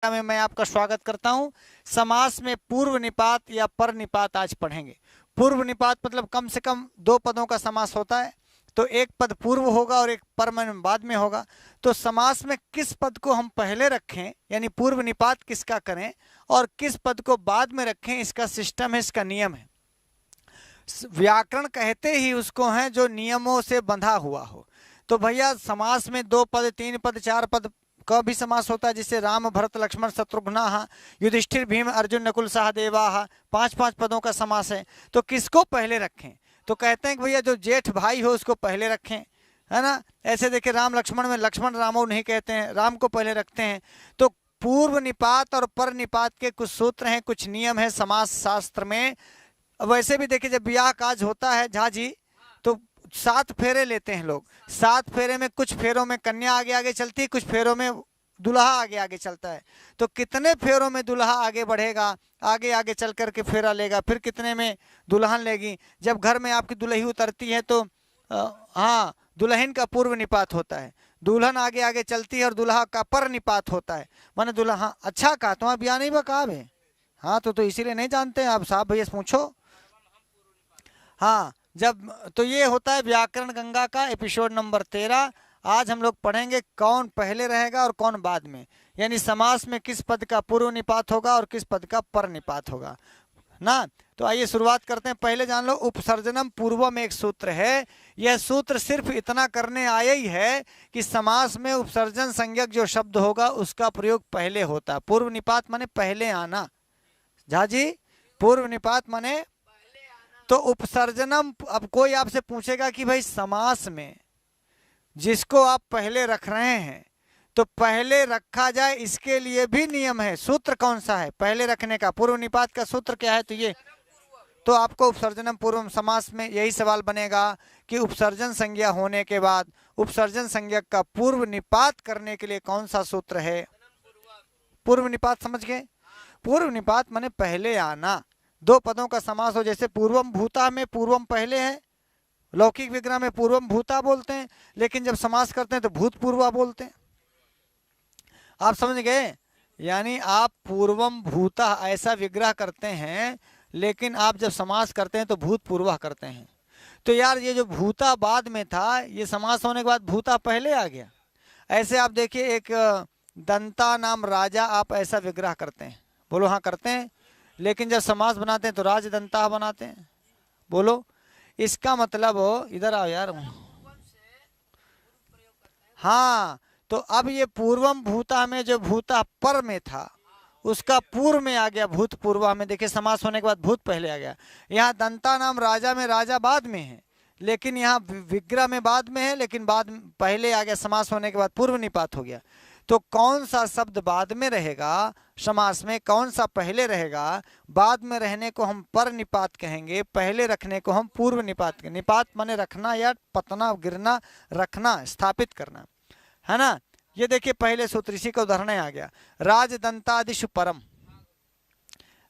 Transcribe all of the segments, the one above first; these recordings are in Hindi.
में मैं आपका स्वागत करता हूं। समास में पूर्व निपात या पर निपात आज पढ़ेंगे। पूर्व निपात मतलब कम से कम दो पदों का समास होता है, तो एक पद पूर्व होगा और एक पर में बाद में होगा। तो समास में किस पद को हम पहले रखें, यानी पूर्व निपात किसका करें और किस पद को बाद में रखें, इसका सिस्टम है, इसका नियम है। व्याकरण कहते ही उसको है जो नियमों से बंधा हुआ हो। तो भैया समास में दो पद, तीन पद, चार पद का भी समास होता है, जिससे राम भरत लक्ष्मण शत्रुघ्न युधिष्ठिर भीम अर्जुन नकुल सहदेवा, पांच पांच पदों का समास है। तो किसको पहले रखें? तो कहते हैं कि भैया जो जेठ भाई हो उसको पहले रखें, है ना। ऐसे देखिए राम लक्ष्मण में लक्ष्मण रामो नहीं कहते हैं, राम को पहले रखते हैं। तो पूर्व निपात और पर निपात के कुछ सूत्र हैं, कुछ नियम है समास शास्त्र में। वैसे भी देखिए जब ब्याह काज होता है झा जी, तो 7 फेरे लेते हैं लोग। 7 फेरे में कुछ फेरों में कन्या आगे आगे चलती है, कुछ फेरों में दुल्हा आगे आगे चलता है। तो कितने फेरों में दुल्हा आगे बढ़ेगा, आगे आगे चल करके फेरा लेगा, फिर कितने में दुल्हन लेगी। जब घर में आपकी दुल्ही उतरती है तो हाँ, दुल्हन का पूर्व निपात होता है, दुल्हन आगे आगे चलती है और दुल्हा का पर निपात होता है। माने दुल्हा, हाँ अच्छा कहा, तुम्हारा ब्याह नहीं बका है। हाँ तो इसीलिए नहीं जानते आप साहब, भैया से पूछो। हाँ जब तो ये होता है व्याकरण गंगा का एपिसोड नंबर 13। आज हम लोग पढ़ेंगे कौन पहले रहेगा और कौन बाद में, यानी समास में किस पद का पूर्व निपात होगा और किस पद का पर निपात होगा ना। तो आइए शुरुआत करते हैं। पहले जान लो उपसर्जनम पूर्वम एक सूत्र है। यह सूत्र सिर्फ इतना करने आया ही है कि समास में उपसर्जन संज्ञक जो शब्द होगा उसका प्रयोग पहले होता है। पूर्व निपात माने पहले आना, झा जी पूर्व निपात माने तो उपसर्जनम। अब कोई आपसे पूछेगा कि भाई समास में जिसको आप पहले रख रहे हैं तो पहले रखा जाए, इसके लिए भी नियम है। सूत्र कौन सा है पहले रखने का? पूर्व निपात का सूत्र क्या है? तो ये तो आपको उपसर्जनम पूर्वम समास में यही सवाल बनेगा कि उपसर्जन संज्ञा होने के बाद उपसर्जन संज्ञा का पूर्व निपात करने के लिए कौन सा सूत्र है? पूर्व निपात, समझ गए? पूर्व निपात माने पहले आना। दो पदों का समास हो, जैसे पूर्वम भूता में पूर्वम पहले है, लौकिक विग्रह में पूर्वम भूता बोलते हैं, लेकिन जब समास करते हैं तो भूतपूर्वा बोलते हैं। आप समझ गए? यानी आप पूर्वम भूता ऐसा विग्रह करते हैं, लेकिन आप जब समास करते हैं तो भूतपूर्वा करते हैं। तो यार ये जो भूता बाद में था, ये समास होने के बाद भूता पहले आ गया। ऐसे आप देखिए एक दंता नाम राजा, आप ऐसा विग्रह करते हैं, बोलो हाँ करते हैं, लेकिन जब समास बनाते हैं तो राजदंता बनाते हैं। बोलो, इसका मतलब हो, इधर आओ यार। हाँ तो अब ये पूर्वम भूता में जो भूता पर में था उसका पूर्व में आ गया भूतपूर्वा में। देखिए समास होने के बाद भूत पहले आ गया। यहाँ दंता नाम राजा में राजा बाद में है, लेकिन यहाँ विग्रह में बाद में है, लेकिन बाद पहले आ गया, समास होने के बाद पूर्व निपात हो गया। तो कौन सा शब्द बाद में रहेगा समास में, कौन सा पहले रहेगा? बाद में रहने को हम पर निपात कहेंगे, पहले रखने को हम पूर्व निपात कहेंगे। निपात माने रखना या पतना, गिरना, रखना, स्थापित करना, है ना। ये देखिए पहले सूत्र, इसी का उदाहरण आ गया, राजदंतादिशु परम,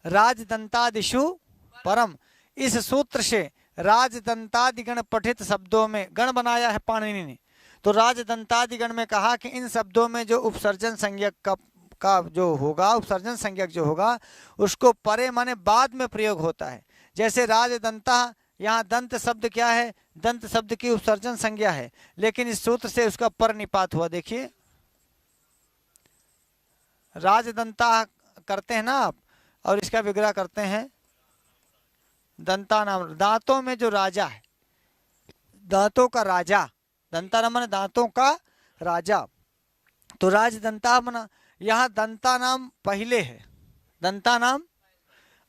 राजदंतादिशु परम। इस सूत्र से राजदंतादिगण पठित शब्दों में गण बनाया है पाणिनि ने। तो राजदंतादिगण में कहा कि इन शब्दों में जो उपसर्जन संज्ञक का जो होगा, उपसर्जन संज्ञक जो होगा उसको परे माने बाद में प्रयोग होता है। जैसे राजदंता, यहाँ दंत शब्द क्या है? दंत शब्द की उपसर्जन संज्ञा है, लेकिन इस सूत्र से उसका पर निपात हुआ। देखिए राजदंता करते हैं ना आप, और इसका विग्रह करते हैं दंता नाम, दांतों में जो राजा है, दांतों का राजा, दंता नाम दांतों का राजा, तो राजदंता बना। यहाँ दंता नाम पहले है, दंता नाम,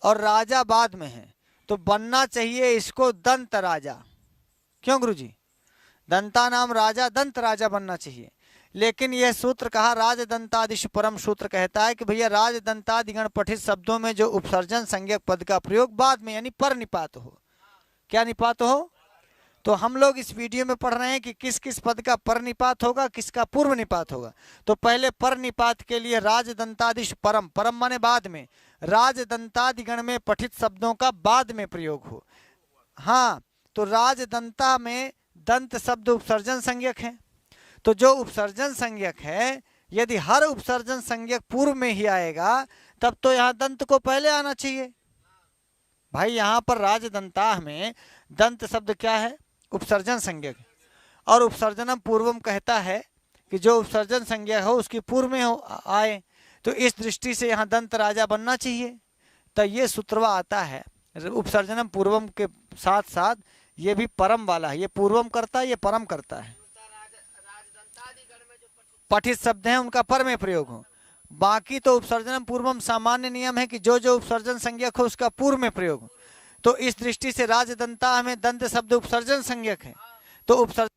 और राजा बाद में है, तो बनना चाहिए इसको दंत राजा। क्यों गुरुजी? दंता नाम राजा, दंत राजा बनना चाहिए। लेकिन यह सूत्र कहा राजदंतादिश परम, सूत्र कहता है कि भैया राजदंतादिगण पठित शब्दों में जो उपसर्जन संज्ञक पद का प्रयोग बाद में यानी पर निपात हो। क्या निपात हो? तो हम लोग इस वीडियो में पढ़ रहे हैं कि किस किस पद का पर निपात होगा, किसका पूर्व निपात होगा। तो पहले पर निपात के लिए राजदंतादिश परम, परम माने बाद में, राजदंतादिगण में पठित शब्दों का बाद में प्रयोग हो। हाँ तो राजदंता में दंत शब्द उपसर्जन संज्ञक है, तो जो उपसर्जन संज्ञक है यदि हर उपसर्जन संज्ञक पूर्व में ही आएगा तब तो यहाँ दंत को पहले आना चाहिए। भाई यहाँ पर राजदंताह में दंत शब्द क्या है? उपसर्जन संज्ञक। और उपसर्जनम पूर्वम कहता है कि जो उपसर्जन संज्ञा हो उसकी पूर्व में हो आए, तो इस दृष्टि से यहाँ दंत राजा बनना चाहिए। तो ये सूत्रवा आता है उपसर्जनम पूर्वम के साथ साथ ये भी परम वाला है, ये पूर्वम करता है, ये परम करता है। पठित शब्द हैं उनका पर में प्रयोग हो। बाकी तो उपसर्जनम पूर्वम सामान्य नियम है कि जो जो उपसर्जन संज्ञक हो उसका पूर्व में प्रयोग हो। तो इस दृष्टि से राजदंता में दंत शब्द उपसर्जन संज्ञक है, तो उपसर्जन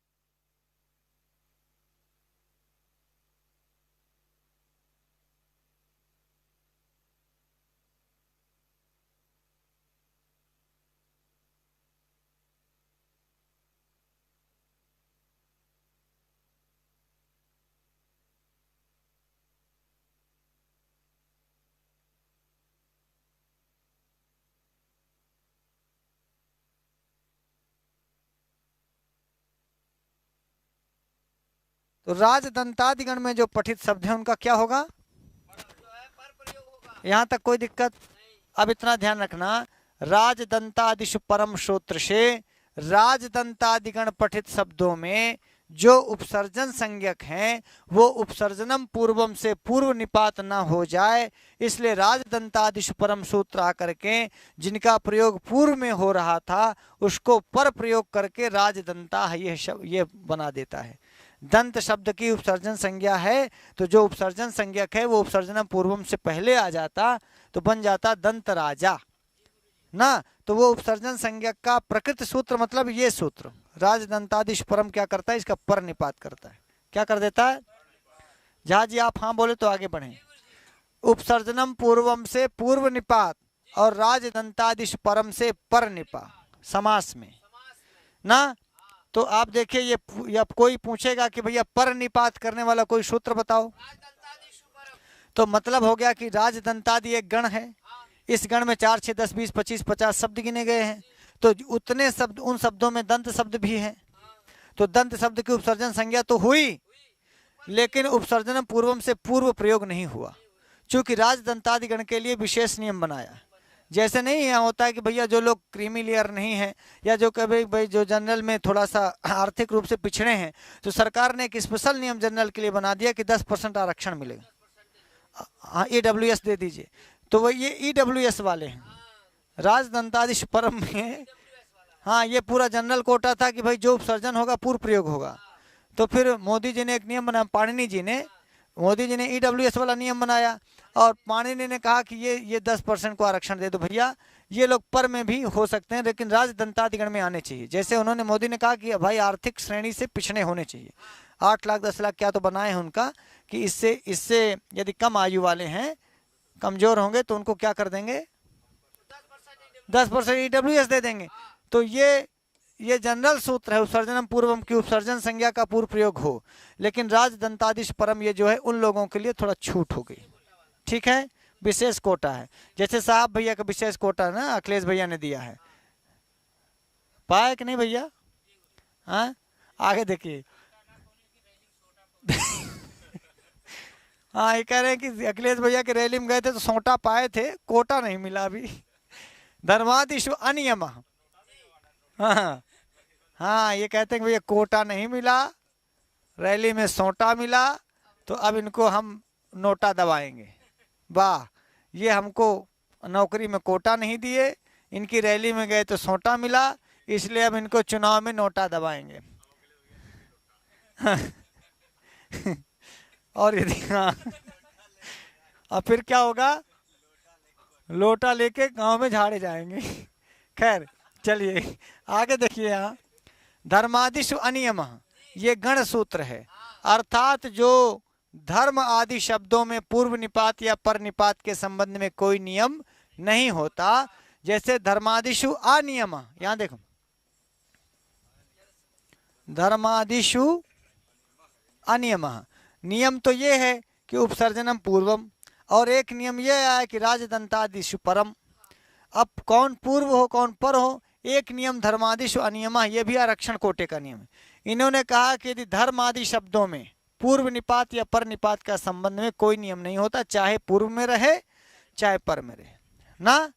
तो राजदंतादिगण में जो पठित शब्द है उनका क्या होगा? यहाँ तक कोई दिक्कत? अब इतना ध्यान रखना, राजदंतादिषु परम सूत्र से राजदंतादिगण पठित शब्दों में जो उपसर्जन संज्ञक हैं वो उपसर्जनम पूर्वम से पूर्व निपात ना हो जाए, इसलिए राजदंतादिषु परम सूत्र आकर के जिनका प्रयोग पूर्व में हो रहा था उसको पर प्रयोग करके राजदंता ये बना देता है। दंत शब्द की उपसर्जन संज्ञा है, तो जो उपसर्जन संज्ञक है वो उपसर्जन पूर्वम से पहले आ जाता तो बन जाता दंत राजा ना। तो वो उपसर्जन संज्ञक का प्रकृत सूत्र मतलब ये सूत्र राजदंतादिश परम क्या करता है? इसका पर निपात करता है। क्या कर देता है? जहाँ जी आप हाँ बोले तो आगे बढ़े। उपसर्जनम पूर्वम से पूर्व निपात और राजदंतादिश परम से पर निपात समास में ना। तो आप देखिए ये कोई पूछेगा कि भैया पर निपात करने वाला कोई सूत्र बताओ, तो मतलब हो गया कि राजदंतादि एक गण है, इस गण में 4, 6, 10, 20, 25, 50 शब्द गिने गए हैं, तो उतने शब्द उन शब्दों में दंत शब्द भी है। तो दंत शब्द की उपसर्जन संज्ञा तो हुई, लेकिन उपसर्जन पूर्वम से पूर्व प्रयोग नहीं हुआ, चूंकि राजदंतादि गण के लिए विशेष नियम बनाया। जैसे नहीं यहाँ होता है कि भैया जो लोग क्रीमी लेयर नहीं है या जो कभी भाई जो जनरल में थोड़ा सा आर्थिक रूप से पिछड़े हैं, तो सरकार ने एक स्पेशल नियम जनरल के लिए बना दिया कि 10% आरक्षण मिलेगा। हाँ, EWS दे दीजिए। तो वो ये EWS वाले हैं राजदंतादिश परम में। हाँ, ये पूरा जनरल कोटा था कि भाई जो उपसर्जन होगा पूर्व प्रयोग होगा। तो फिर मोदी जी ने एक नियम बनाया, पाणिनि जी ने, मोदी जी ने EWS वाला नियम बनाया और पाणिनि ने कहा कि ये 10% को आरक्षण दे दो भैया, ये लोग पर में भी हो सकते हैं लेकिन राजदंतादिगण में आने चाहिए। जैसे उन्होंने मोदी ने कहा कि भाई आर्थिक श्रेणी से पिछड़े होने चाहिए, 8 लाख 10 लाख क्या तो बनाए हैं उनका कि इससे यदि कम आयु वाले हैं, कमजोर होंगे तो उनको क्या कर देंगे? 10% EWS दे देंगे। तो ये जनरल सूत्र है उपसर्जनम पूर्वम की उपसर्जन संज्ञा का पूर्व प्रयोग हो, लेकिन राजदंतादिश परम ये जो है उन लोगों के लिए थोड़ा छूट हो गई। ठीक है, विशेष कोटा है। जैसे साहब भैया का विशेष कोटा ना अखिलेश भैया ने दिया है, पाया कि नहीं भैया? हाँ, आगे देखिए। हाँ, ये कह रहे हैं कि अखिलेश भैया के रैली में गए थे तो सोटा पाए थे, कोटा नहीं मिला अभी। धर्मादिशु अनियम। हाँ हाँ, ये कहते हैं कि भैया कोटा नहीं मिला, रैली में सोटा मिला, तो अब इनको हम नोटा दबाएंगे। वाह, ये हमको नौकरी में कोटा नहीं दिए, इनकी रैली में गए तो सोटा मिला, इसलिए अब इनको चुनाव में नोटा दबाएंगे। और यदि हाँ, और फिर क्या होगा? लोटा लेके गांव में झाड़े जाएंगे। खैर चलिए आगे देखिए। यहाँ धर्मादिशु अनियम ये गण सूत्र है, अर्थात जो धर्म आदि शब्दों में पूर्व निपात या पर निपात के संबंध में कोई नियम नहीं होता। जैसे धर्मादिशु अनियम, यहाँ देखो, धर्मादिशु अनियम, नियम तो ये है कि उपसर्जनम पूर्वम, और एक नियम ये आया कि राजदंतादिशु परम। अब कौन पूर्व हो कौन पर हो, एक नियम धर्मादिशु अनियम, ये भी आरक्षण कोटे का नियम है। इन्होंने कहा कि यदि धर्म आदि शब्दों में पूर्व निपात या पर निपात का संबंध में कोई नियम नहीं होता, चाहे पूर्व में रहे चाहे पर में रहे ना।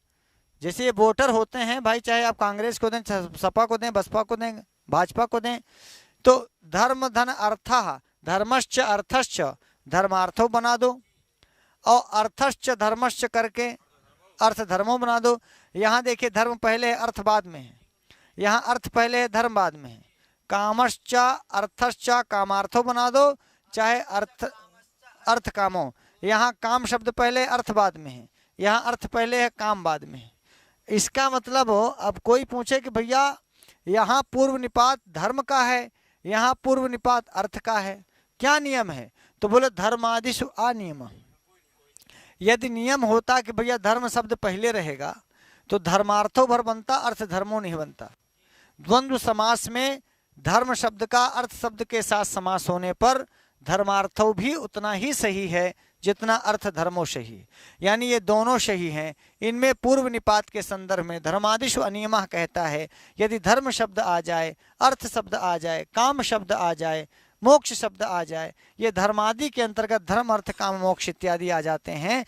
जैसे ये वोटर होते हैं भाई, चाहे आप कांग्रेस को दें, सपा को दें, बसपा को दें, भाजपा को दें, तो धर्म धन अर्थ धर्मश्च अर्थश्च धर्मार्थो बना दो, और अर्थश्च धर्मश्च करके अर्थ धर्मो बना दो। यहाँ देखिए धर्म पहले है, अर्थ बाद में है, यहाँ अर्थ पहले है, धर्म बाद में है। कामश्च अर्थश्च कामार्थो बना दो, चाहे अर्थ कामो। यहाँ काम शब्द पहले अर्थ बाद में है, यहाँ अर्थ पहले है, काम बाद में है। इसका मतलब हो, अब कोई पूछे कि भैया यहाँ पूर्व निपात धर्म का है, यहाँ पूर्व निपात अर्थ का है, क्या नियम है? तो बोले धर्मादिषु अनियम। यदि नियम होता कि भैया धर्म शब्द पहले रहेगा तो धर्मार्थो भर बनता, अर्थ धर्मो नहीं बनता। द्वंद्व समास में धर्म शब्द का अर्थ शब्द के साथ समास होने पर धर्मार्थो भी उतना ही सही है जितना अर्थ धर्मो सही, यानी ये दोनों सही हैं। इनमें पूर्व निपात के संदर्भ में धर्मादिषु अनियमः कहता है, यदि धर्म शब्द आ जाए, अर्थ शब्द आ जाए, काम शब्द आ जाए, मोक्ष शब्द आ जाए, ये धर्मादि के अंतर्गत धर्म अर्थ काम मोक्ष इत्यादि आ जाते हैं।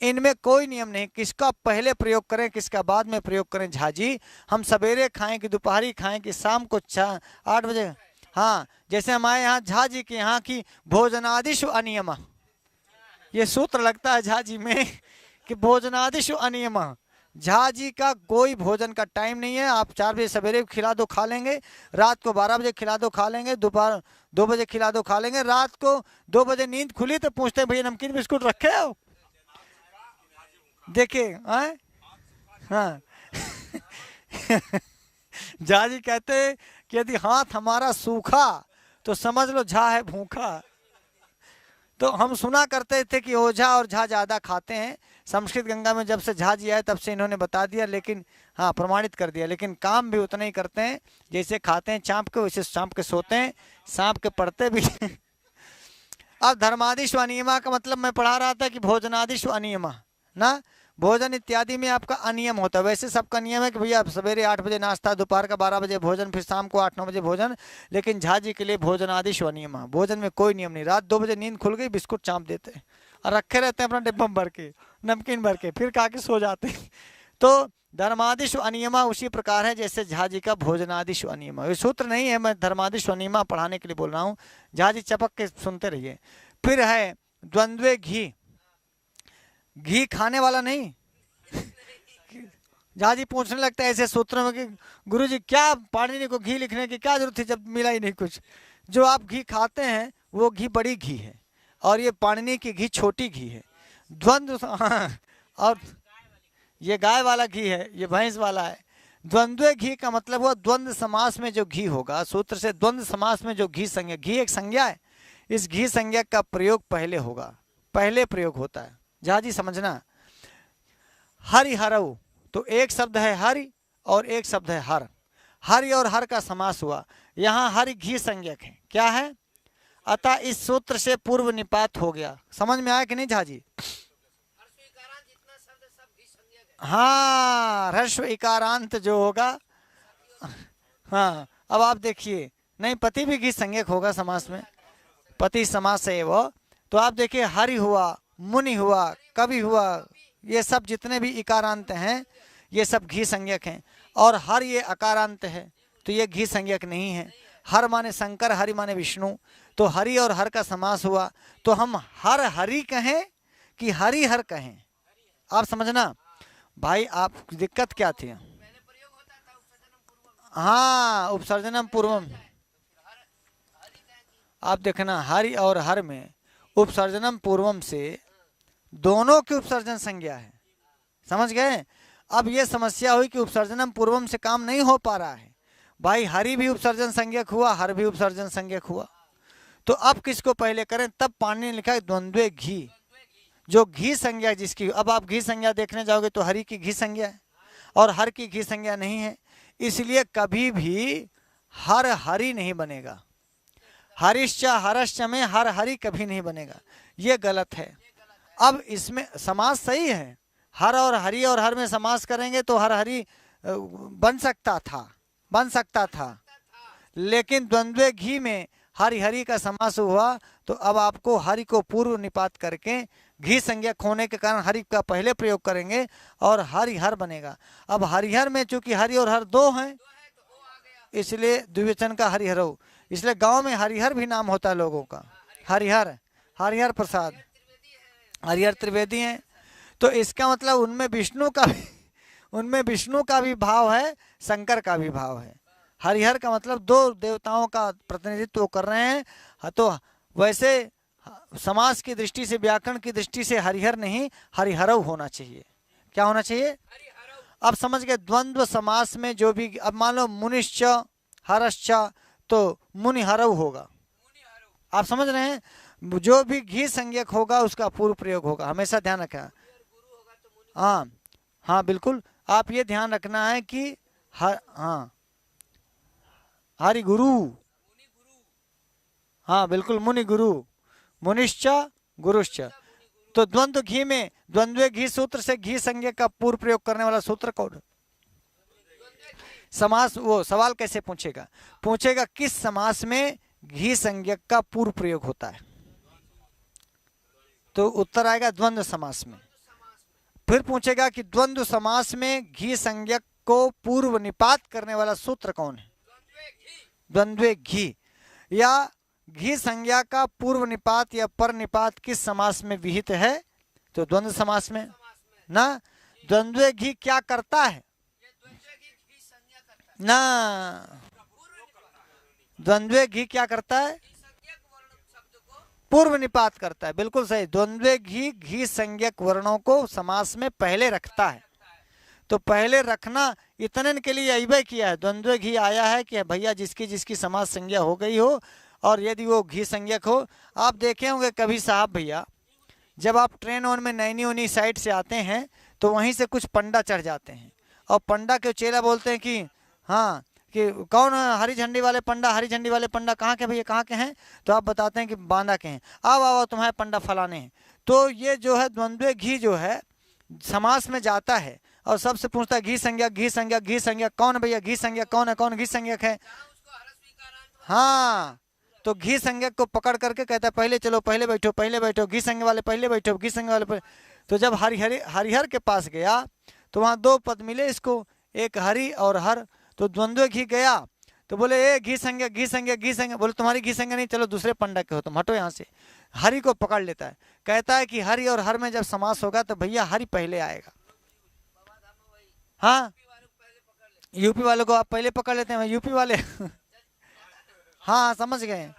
इनमें कोई नियम नहीं किसका पहले प्रयोग करें किसका बाद में प्रयोग करें। झाजी हम सवेरे खाएं कि दोपहरी खाएं कि शाम को 8 बजे, हाँ जैसे हमारे यहाँ झाजी के यहाँ की भोजनादिषु अनियम, ये सूत्र लगता है झाजी में कि भोजनादिषु अनियम। झाजी का कोई भोजन का टाइम नहीं है, आप 4 बजे सवेरे खिला दो खा लेंगे, रात को 12 बजे खिला दो खा लेंगे, दोपहर 2 बजे खिला दो खा लेंगे, रात को 2 बजे नींद खुली तो पूछते हैं भैया नमकीन बिस्कुट रखे हो, देखिए हाँ झाजी कहते हैं कि यदि हाथ हमारा सूखा तो समझ लो झा है भूखा। तो हम सुना करते थे कि ओझा और झा ज़्यादा खाते हैं, संस्कृत गंगा में जब से झा जी आए तब से इन्होंने बता दिया, लेकिन हाँ प्रमाणित कर दिया, लेकिन काम भी उतना ही करते हैं, जैसे खाते हैं चाँप के वैसे चाँप के सोते हैं, सांप के पढ़ते भी अब धर्मादिषु अनियमा का मतलब मैं पढ़ा रहा था कि भोजनादिषु अनियमा ना, भोजन इत्यादि में आपका अनियम होता है। वैसे सबका नियम है कि भैया सवेरे 8 बजे नाश्ता, दोपहर का 12 बजे भोजन, फिर शाम को 8-9 बजे भोजन, लेकिन झा जी के लिए भोजनादिषु अनियम, भोजन में कोई नियम नहीं। रात 2 बजे नींद खुल गई बिस्कुट चाँप देते हैं और रखे रहते हैं अपना डिब्बा भर के, नमकीन भर के, फिर खा के सो जाते हैं। तो धर्मादिषु अनियमा उसी प्रकार है जैसे झा जी का भोजनादिषु अनियमा। ये सूत्र नहीं है, मैं धर्मादिषु अनियमा पढ़ाने के लिए बोल रहा हूँ, झा जी चपक के सुनते रहिए। फिर है द्वंद्वे घी, घी खाने वाला नहीं। झा जी पूछने लगता है ऐसे सूत्रों में कि गुरुजी क्या पाणिनि को घी लिखने की क्या जरूरत थी जब मिला ही नहीं कुछ। जो आप घी खाते हैं वो घी बड़ी घी है और ये पाणिनि की घी छोटी घी है। द्वंद्व और ये गाय वाला घी है, ये भैंस वाला है। द्वंद्व घी का मतलब हुआ द्वंद्व समास में जो घी होगा, सूत्र से द्वंद्व समास में जो घी संज्ञा, घी एक संज्ञा है, इस घी संज्ञा का प्रयोग पहले होगा, पहले प्रयोग होता है। झा जी समझना, हरि हरऊ तो एक शब्द है हरि और एक शब्द है हर, हरि और हर का समास हुआ, यहाँ हरि घी संज्ञक है, क्या है, अतः इस सूत्र से पूर्व निपात हो गया। समझ में आया कि नहीं झा जी? हाँ ह्रस्व इकारांत जो होगा, हाँ अब आप देखिए, नहीं पति भी घी संज्ञक होगा समास में, पति समास है वो। तो आप देखिए हरि हुआ, मुनि हुआ, कवि हुआ, ये सब जितने भी इकारांत हैं ये सब घी संज्ञक हैं। और हर ये अकारांत है तो ये घी संज्ञक नहीं है। हर माने शंकर, हरि माने विष्णु, तो हरि और हर का समास हुआ, तो हम हर हरि कहें कि हरि हर कहें, आप समझना भाई। आप दिक्कत क्या थी? हाँ उपसर्जनम पूर्वम, आप देखना हरि और हर में उपसर्जनम पूर्वम से दोनों की उपसर्जन संज्ञा है, समझ गए? अब ये समस्या हुई कि उपसर्जनम पूर्वम से काम नहीं हो पा रहा है भाई, हरि भी उपसर्जन संज्ञक हुआ, हर भी उपसर्जन संज्ञक हुआ, तो अब किसको पहले करें? तब पाणिनि ने लिखा है द्वंद्वे घी, जो घी संज्ञा जिसकी। अब आप घी संज्ञा देखने जाओगे तो हरि की घी संज्ञा है और हर की घी संज्ञा नहीं है, इसलिए कभी भी हर हरि नहीं बनेगा। हरिश्च हरश्च में हर हरि कभी नहीं बनेगा, ये गलत है। अब इसमें समास सही है, हर और हरि और हर में समास करेंगे तो हर हरि बन सकता था, लेकिन द्वंद्वे घी में हरि हरि का समास हुआ तो अब आपको हरि को पूर्व निपात करके घी संज्ञक होने के कारण हरि का पहले प्रयोग करेंगे और हरिहर बनेगा। अब हरिहर में चूंकि हरि और हर दो हैं इसलिए द्विवचन का हरिहरो, इसलिए गांव में हरिहर भी नाम होता है लोगों का। हरिहर, हरिहर प्रसाद, हरिहर त्रिवेदी हैं। तो इसका मतलब उनमें विष्णु का भी भाव है, शंकर का भी भाव है। हरिहर का मतलब दो देवताओं का प्रतिनिधित्व कर रहे हैं। तो वैसे समास की दृष्टि से, व्याकरण की दृष्टि से हरिहर नहीं हरिहरव होना चाहिए। क्या होना चाहिए? अब समझ गए। द्वंद्व समास में जो भी, अब मान लो मुनिश्च हरश्च तो मुनिहरव होगा। आप समझ रहे हैं? जो भी घी संज्ञक होगा उसका पूर्व प्रयोग होगा, हमेशा ध्यान रखना। हाँ हाँ बिल्कुल, आप ये ध्यान रखना है कि हाँ हरि गुरु, हाँ बिल्कुल, मुनि गुरु, मुनिश्च गुरुश्च। तो द्वंद्व घी में द्वंद्व घी सूत्र से घी संज्ञक का पूर्व प्रयोग करने वाला सूत्र कौन? समास। वो सवाल कैसे पूछेगा? पूछेगा किस समास में घी संज्ञक का पूर्व प्रयोग होता है, तो उत्तर आएगा द्वंद्व समास में। फिर पूछेगा कि द्वंद्व समास में घी संज्ञक को पूर्व निपात करने वाला सूत्र कौन है? द्वंद्व घी। या घी संज्ञा का पूर्व निपात या पर निपात किस समास में विहित है? तो द्वंद्व समास में ना। द्वंद्व घी क्या करता है ना? द्वंद्व घी क्या करता है? पूर्व निपात करता है, बिल्कुल सही। द्वंद्व घी घी संज्ञक वर्णों को समास में पहले रखता है। तो पहले रखना इतने के लिए अइबे किया है। द्वंद्व घी आया है कि भैया जिसकी जिसकी समास संज्ञा हो गई हो और यदि वो घी संज्ञक हो। आप देखे होंगे कभी साहब भैया, जब आप ट्रेन ऑन में नैनी उनी साइड से आते हैं तो वहीं से कुछ पंडा चढ़ जाते हैं और पंडा के चेला बोलते हैं कि हाँ कि कौन हरी झंडी वाले पंडा, हरी झंडी वाले पंडा कहाँ के भैया, कहाँ के हैं? तो आप बताते हैं कि बांदा के हैं। आओ आओ तुम्हारे पंडा फलाने हैं। तो ये जो है द्वंद्व घी जो है समास में जाता है और सबसे पूछता है घी संज्ञक, घी संज्ञक, घी संज्ञक कौन भैया, घी संज्ञक कौन है, कौन घी संज्ञक है? हाँ, तो घी संज्ञक को पकड़ करके कहता है पहले चलो, पहले बैठो, पहले बैठो, घी संज्ञक वाले पहले बैठो, घी संज्ञक वाले पहले। तो जब हरिहर के पास गया तो वहाँ दो पद मिले इसको, एक हरि और हर। तो द्वंद्व घी गया तो बोले ए घी संज्ञक, घी संज्ञक, घी संज्ञक। बोले तुम्हारी घी संज्ञक नहीं, चलो दूसरे पंडा के हो तुम, हटो यहाँ से। हरि को पकड़ लेता है, कहता है कि हरि और हर में जब समास होगा तो भैया हरि पहले आएगा। हाँ, यूपी वालों को आप पहले पकड़ लेते हैं, यूपी वाले हाँ समझ गए।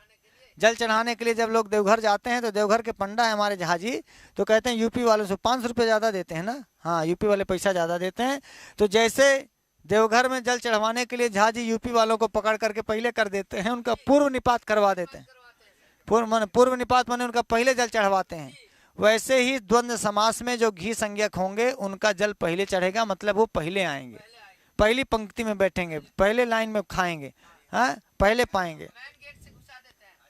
जल चढ़ाने के लिए जब लोग देवघर जाते हैं तो देवघर के पंडा है हमारे जहाजी, तो कहते हैं यूपी वालों से 500 रुपये ज़्यादा देते हैं ना। हाँ, यूपी वाले पैसा ज़्यादा देते हैं। तो जैसे देवघर में जल चढ़वाने के लिए जहाजी यूपी वालों को पकड़ करके पहले कर देते हैं, उनका पूर्व निपात करवा देते हैं। पूर्व निपात माने उनका पहले जल चढ़वाते हैं। वैसे ही द्वंद्व समास में जो घी संज्ञक होंगे उनका जल पहले चढ़ेगा, मतलब वो पहले आएंगे, पहली पंक्ति में बैठेंगे, पहले लाइन में खाएंगे, हाँ पहले पाएंगे।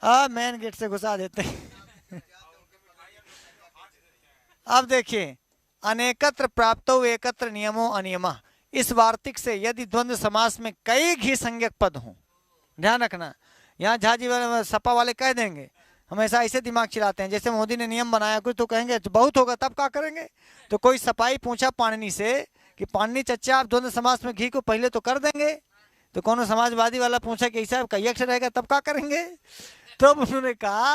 मेन गेट से घुसा देते हैं अब देखिए, अनेकत्र प्राप्तो एकत्र नियमो अनियमा। इस वार्तिक से यदि द्वंद्व समास में कई घी संज्ञक पद हों, ध्यान रखना, यहाँ झाजी वाले सपा वाले कह देंगे, हमेशा ऐसे दिमाग चिराते हैं जैसे मोदी ने नियम बनाया कुछ तो कहेंगे तो बहुत होगा तब क्या करेंगे। तो कोई सपाई पूछा पाणिनि से कि पाणिनि चच्चा आप द्वंद्व समास में घी को पहले तो कर देंगे, तो कोनो समाजवादी वाला पूछा कि ऐसा कई अक्षर रहेगा तब क्या करेंगे। तब उन्होंने कहा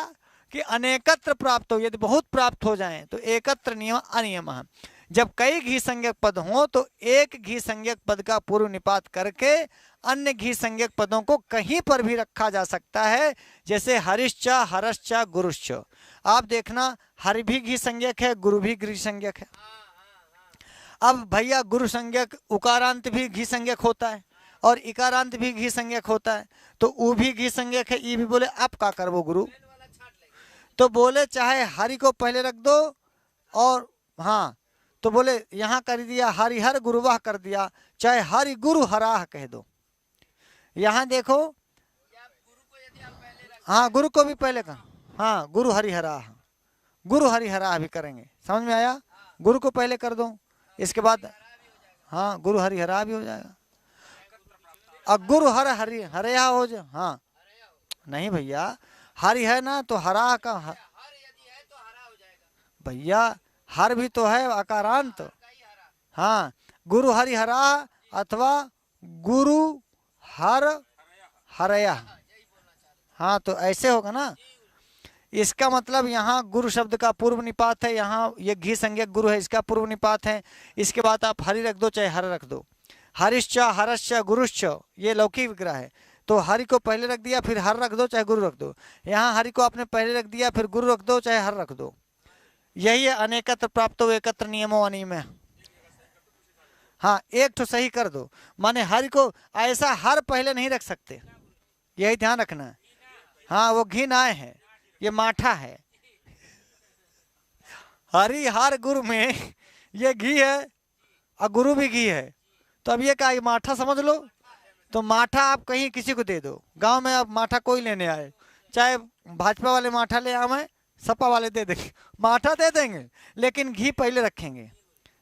कि अनेकत्र प्राप्त हो, यदि बहुत प्राप्त हो जाएं तो एकत्र नियम अनियम। जब कई घी संज्ञक पद हों तो एक घी संज्ञक पद का पूर्व निपात करके अन्य घी संज्ञक पदों को कहीं पर भी रखा जा सकता है, जैसे हरिश्च, हरश्च, गुरुश्च। आप देखना, हरि भी घी संज्ञक है, गुरु भी घी संज्ञक है। अब भैया गुरु संज्ञक उकारांत भी घी संज्ञक होता है और इकारांत भी घी संज्ञक होता है, तो ऊ भी घी संज्ञक है, ई भी। बोले अब का करबो गुरु, तो बोले चाहे हरि को पहले रख दो और हाँ, तो बोले यहाँ कर दिया हरिहर गुरुवाह कर दिया, चाहे हरि गुरु हराह कह दो। यहाँ देखो, हाँ गुरु को भी पहले कहा, हाँ गुरु हरिहराह, गुरु हरिहराह भी करेंगे, समझ में आया। गुरु को पहले कर दो, इसके बाद हाँ गुरु हरिहराह भी हो जाएगा। अब गुरु हर हरि हरया हो जाए, हाँ नहीं भैया, हरि है ना तो हरा का भैया, हर भी तो है अकारांत। हाँ, गुरु हरि हरा अथवा गुरु हर हरया। हाँ, तो ऐसे होगा ना। इसका मतलब यहाँ गुरु शब्द का पूर्व निपात है, यहाँ ये घी संज्ञक गुरु है, इसका पूर्व निपात है। इसके बाद आप हरि रख दो चाहे हर रख दो। हरिश्च हरश्च गुरुश्च, ये लौकिक विग्रह है, तो हरि को पहले रख दिया फिर हर रख दो चाहे गुरु रख दो। यहाँ हरि को आपने पहले रख दिया फिर गुरु रख दो चाहे हर रख दो। यही है अनेकत्र प्राप्तो एकत्र नियमो अनियम। हाँ, एक तो सही कर दो, माने हरि को ऐसा हर पहले नहीं रख सकते, यही ध्यान रखना है। हाँ, वो घी नाय है, ये माठा है। हरि हर गुरु में ये घी है और गुरु भी घी है, तो अब ये क्या, ये माठा समझ लो। तो माठा आप कहीं किसी को दे दो, गांव में आप माठा कोई लेने आए, चाहे भाजपा वाले माठा ले आए, सपा वाले दे देंगे, माठा दे देंगे, लेकिन घी पहले रखेंगे।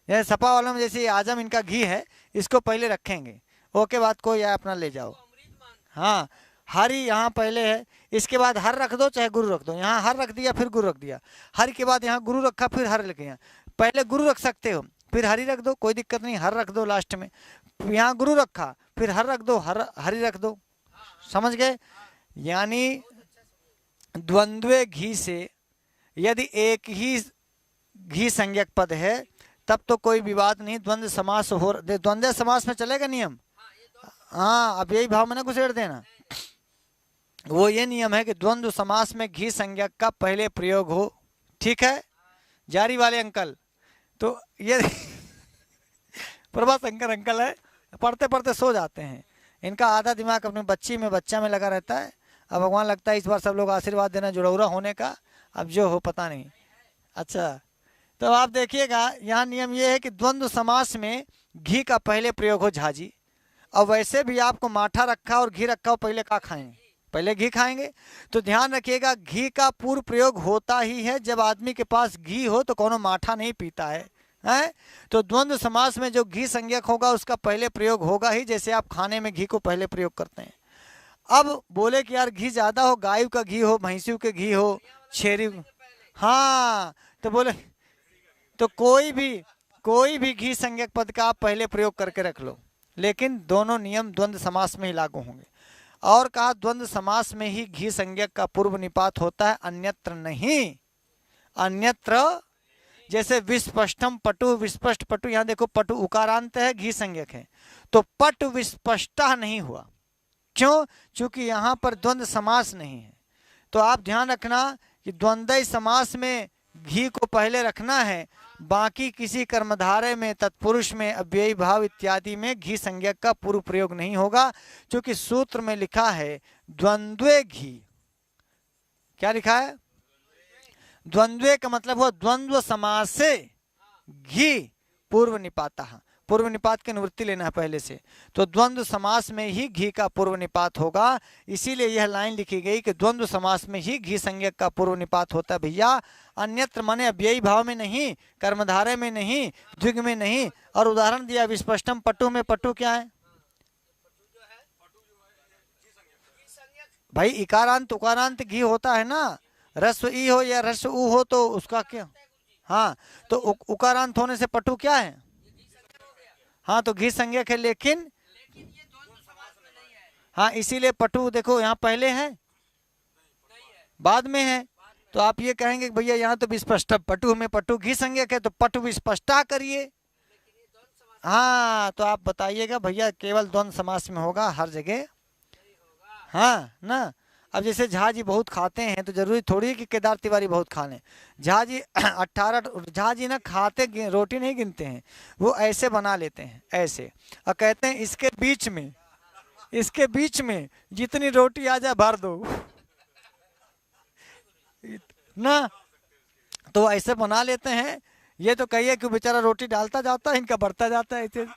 जैसे सपा वालों में जैसे आजम इनका घी है, इसको पहले रखेंगे, ओके बाद कोई आए अपना ले जाओ। हाँ, हरि यहाँ पहले है, इसके बाद हर रख दो चाहे गुरु रख दो। यहाँ हर रख दिया फिर गुरु रख दिया, हरि के बाद यहाँ गुरु रखा फिर हर लिख दिया। पहले गुरु रख सकते हो फिर हरि रख दो, कोई दिक्कत नहीं, हर रख दो लास्ट में। यहाँ गुरु रखा फिर हर रख दो, हरि रख दो, समझ गए। यानी द्वंद्वे घी से यदि एक ही घी संज्ञक पद है तब तो कोई विवाद नहीं, द्वंद्व समास हो, द्वंद्व समास में चलेगा नियम। हाँ, अब यही भाव में ना घुसेड़ देना, वो ये नियम है कि द्वंद्व समास में घी संज्ञक का पहले प्रयोग हो। ठीक है, जारी वाले अंकल, तो ये प्रभा शंकर अंकल है, पढ़ते पढ़ते सो जाते हैं, इनका आधा दिमाग अपने बच्चा में लगा रहता है। अब भगवान लगता है इस बार सब लोग आशीर्वाद देना जुड़ौरा होने का, अब जो हो पता नहीं। अच्छा, तो आप देखिएगा यहाँ नियम ये है कि द्वंद्व समास में घी का पहले प्रयोग हो झाजी। और वैसे भी आपको माठा रखा और घी रखा हो, पहले क्या खाएंगे, पहले घी खाएंगे। तो ध्यान रखिएगा घी का पूर्व प्रयोग होता ही है जब आदमी के पास घी हो, तो कोनो माठा नहीं पीता है, हैं? तो द्वंद्व समास में जो घी संज्ञक होगा उसका पहले प्रयोग होगा ही, जैसे आप खाने में घी को पहले प्रयोग करते हैं। अब बोले कि यार घी ज़्यादा हो, गाय का घी हो, भैंसियों के घी हो, छेरी, हाँ, तो बोले तो कोई भी घी संज्ञक पद का आप पहले प्रयोग करके रख लो, लेकिन दोनों नियम द्वंद्व समास में ही लागू होंगे। और कहा द्वंद्व समास में ही घी संज्ञक का पूर्व निपात होता है, अन्यत्र नहीं। अन्यत्र जैसे विस्पष्टम पटु, विस्पष्ट पटु, यहाँ देखो पटु उकारांत है, घी संज्ञक है, तो पट विस्पष्टा नहीं हुआ, क्यों? क्योंकि यहाँ पर द्वंद्व समास नहीं है। तो आप ध्यान रखना कि द्वंद्व समास में घी को पहले रखना है, बाकी किसी कर्मधारय में, तत्पुरुष में, अव्ययी भाव इत्यादि में घी संज्ञक का पूर्व प्रयोग नहीं होगा, क्योंकि सूत्र में लिखा है द्वंद्वे घी। क्या लिखा है? द्वंद्वे का मतलब हुआ द्वंद्व समास से घी पूर्व निपाता, पूर्व निपात की निवृत्ति लेना है पहले से, तो द्वंद्व समास में ही घी का पूर्व निपात होगा। इसीलिए यह लाइन लिखी गई कि द्वंद्व समास में ही घी संज्ञक का पूर्व निपात होता है भैया, अन्यत्र माने अव्ययी भाव में नहीं, कर्मधारय में नहीं, द्विग में नहीं। और उदाहरण दिया विस्पष्टम पटु में, पटु क्या है भाई? इकारांत उकारांत घी होता है ना, रस्व ई हो या रस्व ऊ हो तो उसका क्या? हाँ, तो उकारांत होने से पटु क्या है? हाँ, तो घी संज्ञक है, लेकिन ये द्वंद्व समास में नहीं है। हाँ, इसीलिए पटु देखो यहाँ पहले है बाद में है, तो आप ये कहेंगे कि भैया यहाँ तो विस्पष्ट, पटु में पटु घी संज्ञक है तो पटु विस्पष्टा करिए। हाँ, तो आप बताइएगा भैया केवल द्वंद्व समास में होगा हर जगह? हाँ ना। अब जैसे झा जी बहुत खाते हैं तो जरूरी थोड़ी है कि केदार तिवारी बहुत खा लें। झा जी 18 झा जी ना खाते रोटी नहीं गिनते हैं, वो ऐसे बना लेते हैं ऐसे, और कहते हैं इसके बीच में जितनी रोटी आ जाए भर दो ना, तो ऐसे बना लेते हैं। ये तो कहिए कि बेचारा रोटी डालता जाता है, इनका बढ़ता जाता है ऐसे।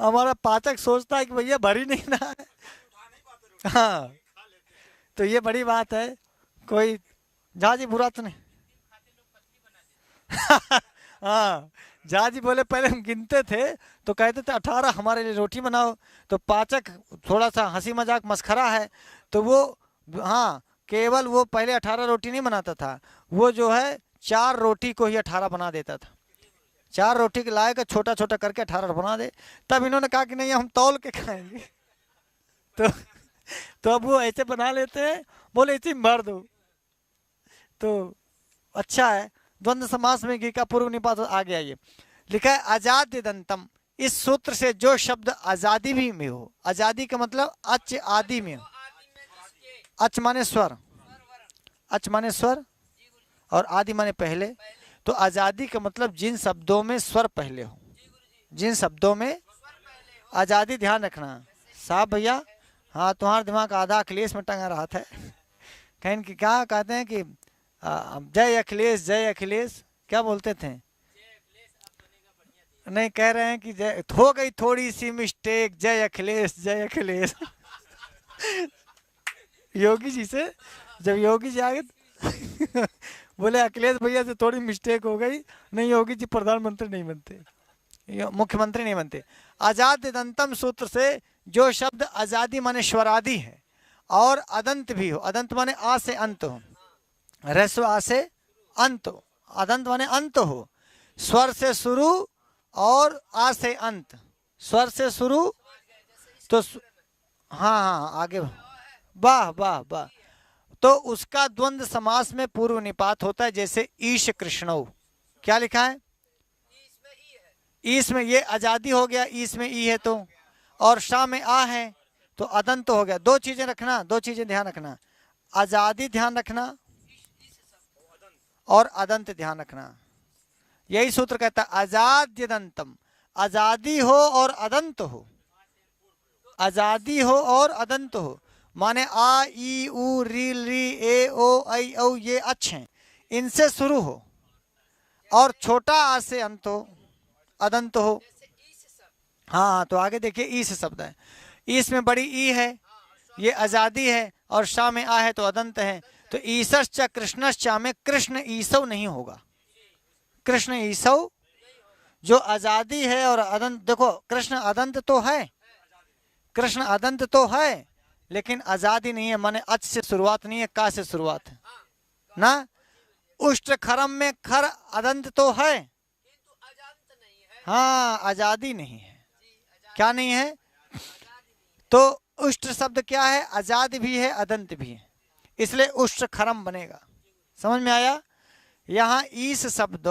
हमारा पाचक सोचता है कि भैया भरी नहीं ना है। हाँ, तो ये बड़ी बात है। कोई झा जी बुरा तो नहीं। हाँ, झा जी बोले पहले हम गिनते थे तो कहते थे 18 हमारे लिए रोटी बनाओ, तो पाचक थोड़ा सा हंसी मजाक मस्खरा है, तो वो हाँ केवल वो पहले 18 रोटी नहीं बनाता था, वो जो है 4 रोटी को ही 18 बना देता था। 4 रोटी के लाएगा छोटा छोटा करके 18 बना दे। तब इन्होंने कहा कि नहीं हम तौल के खाएंगे। तो अब वो ऐसे बना लेते हैं, बोले इसी में भर दो। तो अच्छा है, द्वंद्व समास में घी का पूर्व निपात आ गया। ये लिखा है आजाद्य दंतम, इस सूत्र से जो शब्द आजादी भी में हो, आजादी का मतलब अच आदि में हो, अच माने स्वर, अच माने स्वर और आदि माने पहले, तो आजादी का मतलब जिन शब्दों में स्वर पहले हो, जिन शब्दों में आजादी, ध्यान रखना साहब भैया। हाँ तुम्हारा दिमाग आधा अखिलेश में टंगा रहा था। कहीं कि क्या कहते हैं कि जय अखिलेश, जय अखिलेश क्या बोलते थे? नहीं, कह रहे हैं कि जय हो गई थोड़ी सी मिस्टेक, जय अखिलेश, जय अखिलेश। योगी जी से, जब योगी जी आ गए बोले अखिलेश भैया से थोड़ी मिस्टेक हो गई, नहीं योगी जी प्रधानमंत्री नहीं बनते, मुख्यमंत्री नहीं बनते। आजाद दंतम सूत्र से जो शब्द आजादी माने स्वरादि है और अदंत भी हो, अदंत माने आ से अंत हो, ह्रस्व आ से अंत हो, अदंत माने अंत हो, स्वर से शुरू और आ से अंत, स्वर से शुरू तो हाँ हाँ आगे, वाह वाह वाह, तो उसका द्वंद्व समास में पूर्व निपात होता है। जैसे ईश कृष्णौ, क्या लिखा है? ईस में ये आजादी हो गया, ईस में ई है तो, और शाह में आ है तो अदंत हो गया। दो चीजें रखना, दो चीजें ध्यान रखना, आजादी ध्यान रखना और अदंत ध्यान रखना। यही सूत्र कहता है आजाद्य दंतम, आजादी हो और अदंत हो, आजादी हो और अदंत हो, माने आ ई उ री री ए ओ ऐ औ ये अच्छे हैं, इनसे शुरू हो और छोटा आ से अंत हो, अदंत हो। हाँ तो आगे देखिए ईस शब्द है, ईस में बड़ी ई है, ये आजादी है, और शाह में आ है तो अदंत है। तो ईसश्च कृष्णश्च में कृष्ण ईसव नहीं होगा, कृष्ण ईसव जो आजादी है और अदंत, देखो कृष्ण अदंत तो है, कृष्ण अदंत तो है लेकिन आजादी नहीं है, माने अच से शुरुआत नहीं है, का से शुरुआत है ना। उष्ट खरम में खर अदंत तो है, हाँ आजादी नहीं है, क्या नहीं है? तो उष्ट शब्द क्या है? आजाद भी है अदंत भी है, इसलिए उष्ट खरम बनेगा। समझ में आया? यहाँ ईस शब्द